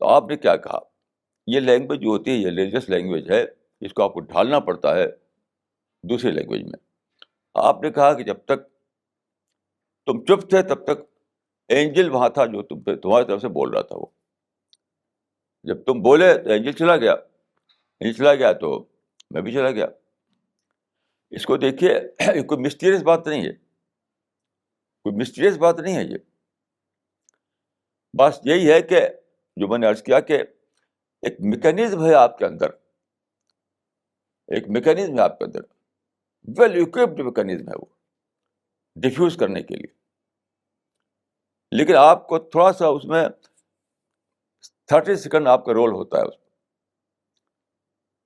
تو آپ نے کیا کہا؟ یہ لینگویج جو ہوتی ہے، یہ ریلیجس لینگویج ہے، اس کو آپ کو ڈھالنا پڑتا ہے دوسری لینگویج میں. آپ نے کہا کہ جب تک تم چپ تھے تب تک اینجل وہاں تھا جو تمہاری طرف سے بول رہا تھا. وہ جب تم بولے تو اینجل چلا گیا، اینجل چلا گیا تو میں بھی چلا گیا. اس کو دیکھیے، کوئی مسٹیریس بات نہیں ہے، کوئی مسٹیریس بات نہیں ہے. یہ بس یہی ہے کہ جو میں نے عرض کیا کہ ایک میکینزم ہے آپ کے اندر، ایک میکینزم ہے آپ کے اندر، ویل اکوپڈ میکینزم ہے وہ ڈیفیوز کرنے کے لیے. لیکن آپ کو تھوڑا سا اس میں 30 سیکنڈ آپ کا رول ہوتا ہے. اس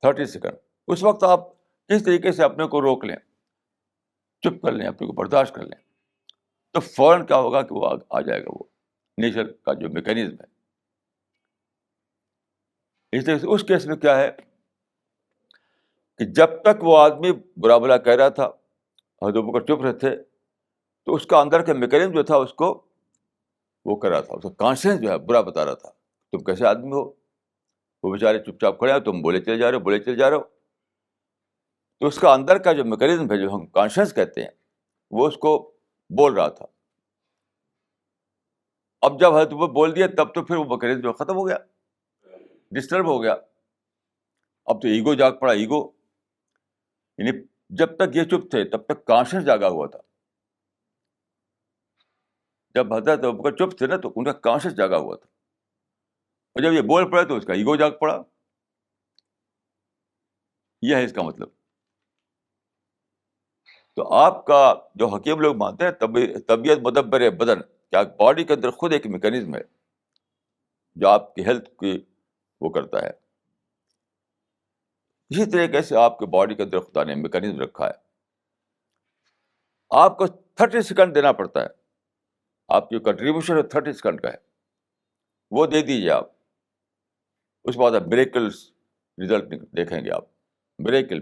30 سیکنڈ، اس وقت آپ کس طریقے سے اپنے کو روک لیں، چپ کر لیں، اپنے کو برداشت کر لیں، تو فوراً کیا ہوگا کہ وہ آ جائے گا، وہ نیچر کا جو میکینزم ہے. اس طرح سے اس کیس میں کیا ہے کہ جب تک وہ آدمی برا بلا کہہ رہا تھا، حضرت ابوبکر چپ رہے تھے، تو اس کا اندر کا میکینزم جو تھا اس کو وہ کر رہا تھا، اس کا کانشیس جو ہے برا بتا رہا تھا، تم کیسے آدمی ہو. وہ بیچارے چپ چاپ کھڑے ہیں، تم بولے چلے جا رہے ہو، بولے چلے جا رہے ہو. تو اس کا اندر کا جو میکینزم ہے، جو ہم کانشیس کہتے ہیں، وہ اس کو بول رہا تھا. اب جب حضرت وہ بول دیا، تب تو پھر وہ میکینزم جو ختم ہو گیا، ڈسٹرب ہو گیا. اب تو ایگو جاگ پڑا، ایگو. یعنی جب تک یہ چپ تھے تب تک کانشیس جاگا ہوا تھا. جب حضرت ابوبکر چپ تھے نا، تو ان کا کانشیس جاگا ہوا تھا، اور جب یہ بول پڑے تو اس کا ایگو جاگ پڑا. یہ ہے اس کا مطلب. تو آپ کا جو حکیم لوگ مانتے ہیں طبیعت مدبر بدن، کیا باڈی کے اندر خود ایک میکینزم ہے جو آپ کی ہیلتھ کی وہ کرتا ہے. اسی طریقے سے آپ کے باڈی کے اندر خدا نے میکینزم رکھا ہے. آپ کو 30 سیکنڈ دینا پڑتا ہے. آپ کی کنٹریبیوشن 30 سیکنڈ کا ہے، وہ دے دیجیے آپ. اس کے بعد آپ میریکلس رزلٹ دیکھیں گے. آپ میریکل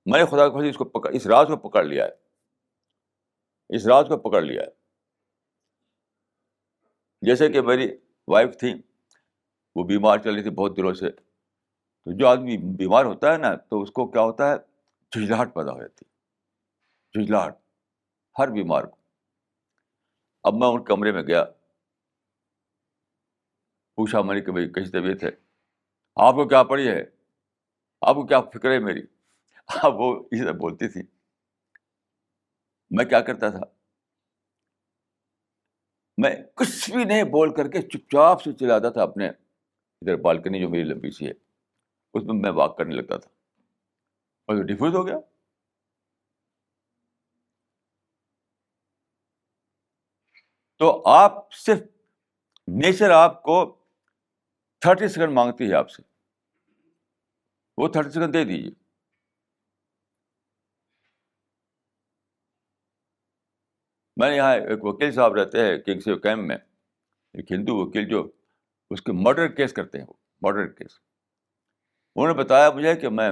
میں نے خدا کو اس راز کو پکڑ لیا ہے، اس راز کو پکڑ لیا ہے. جیسے کہ میری وائف تھی، وہ بیمار چل رہی تھی بہت دنوں سے. تو جو آدمی بیمار ہوتا ہے نا، تو اس کو کیا ہوتا ہے، جھجلاہٹ پیدا ہو جاتی ہے، جھجلاہٹ ہر بیمار کو. اب میں ان کمرے میں گیا، پوچھا میں نے کہ بھائی کیسی طبیعت ہے، آپ کو کیا پڑی ہے، آپ کو کیا فکر ہے میری. اب وہ اسی طرح بولتی تھی. میں کیا کرتا تھا، میں کچھ بھی نہیں بول کر کے چپ چاپ سے چلا جاتا تھا اپنے ادھر بالکنی جو میری لمبی سی ہے، اس میں میں واک کرنے لگتا تھا، اور ڈیفیوز ہو گیا. تو آپ صرف نیچر آپ کو 30 سیکنڈ مانگتی ہے آپ سے, وہ 30 سیکنڈ دے دیجیے. میں نے یہاں ایک وکیل صاحب رہتے ہیں کنگ کیمپ میں, ایک ہندو وکیل جو اس کے مرڈر کیس کرتے ہیں, وہ مرڈر کیس, انہوں نے بتایا مجھے کہ میں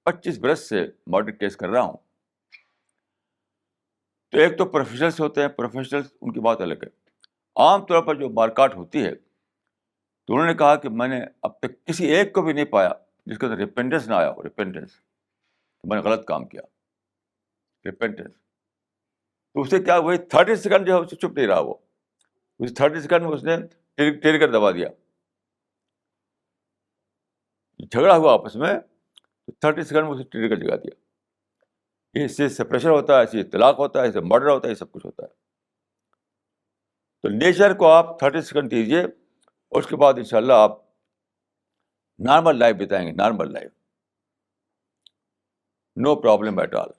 25 برس سے مرڈر کیس کر رہا ہوں. تو ایک تو پروفیشنلس ہوتے ہیں, پروفیشنلس ان کی بات الگ ہے. عام طور پر جو مارکاٹ ہوتی ہے, تو انہوں نے کہا کہ میں نے اب تک کسی ایک کو بھی نہیں پایا جس کے اندر ریپینٹنس نہ آیا ہو, ریپینٹنس میں نے غلط کام کیا, ریپینٹنس. تو اسے کیا, وہی 30 سیکنڈ جو ہے اسے چپ نہیں رہا, وہ اس 30 سیکنڈ میں اس نے ٹیر کر دبا دیا. جھگڑا ہوا آپس میں, تو 30 سیکنڈ میں اسے ٹیر کر جگا دیا. اس سے سپریشن ہوتا ہے, ایسے طلاق ہوتا ہے, ایسے مرڈر ہوتا ہے, یہ سب کچھ ہوتا ہے. تو نیچر کو آپ 30 سیکنڈ دیجیے, اور اس کے بعد انشاءاللہ آپ نارمل لائف بتائیں گے, normal life, no problem at all.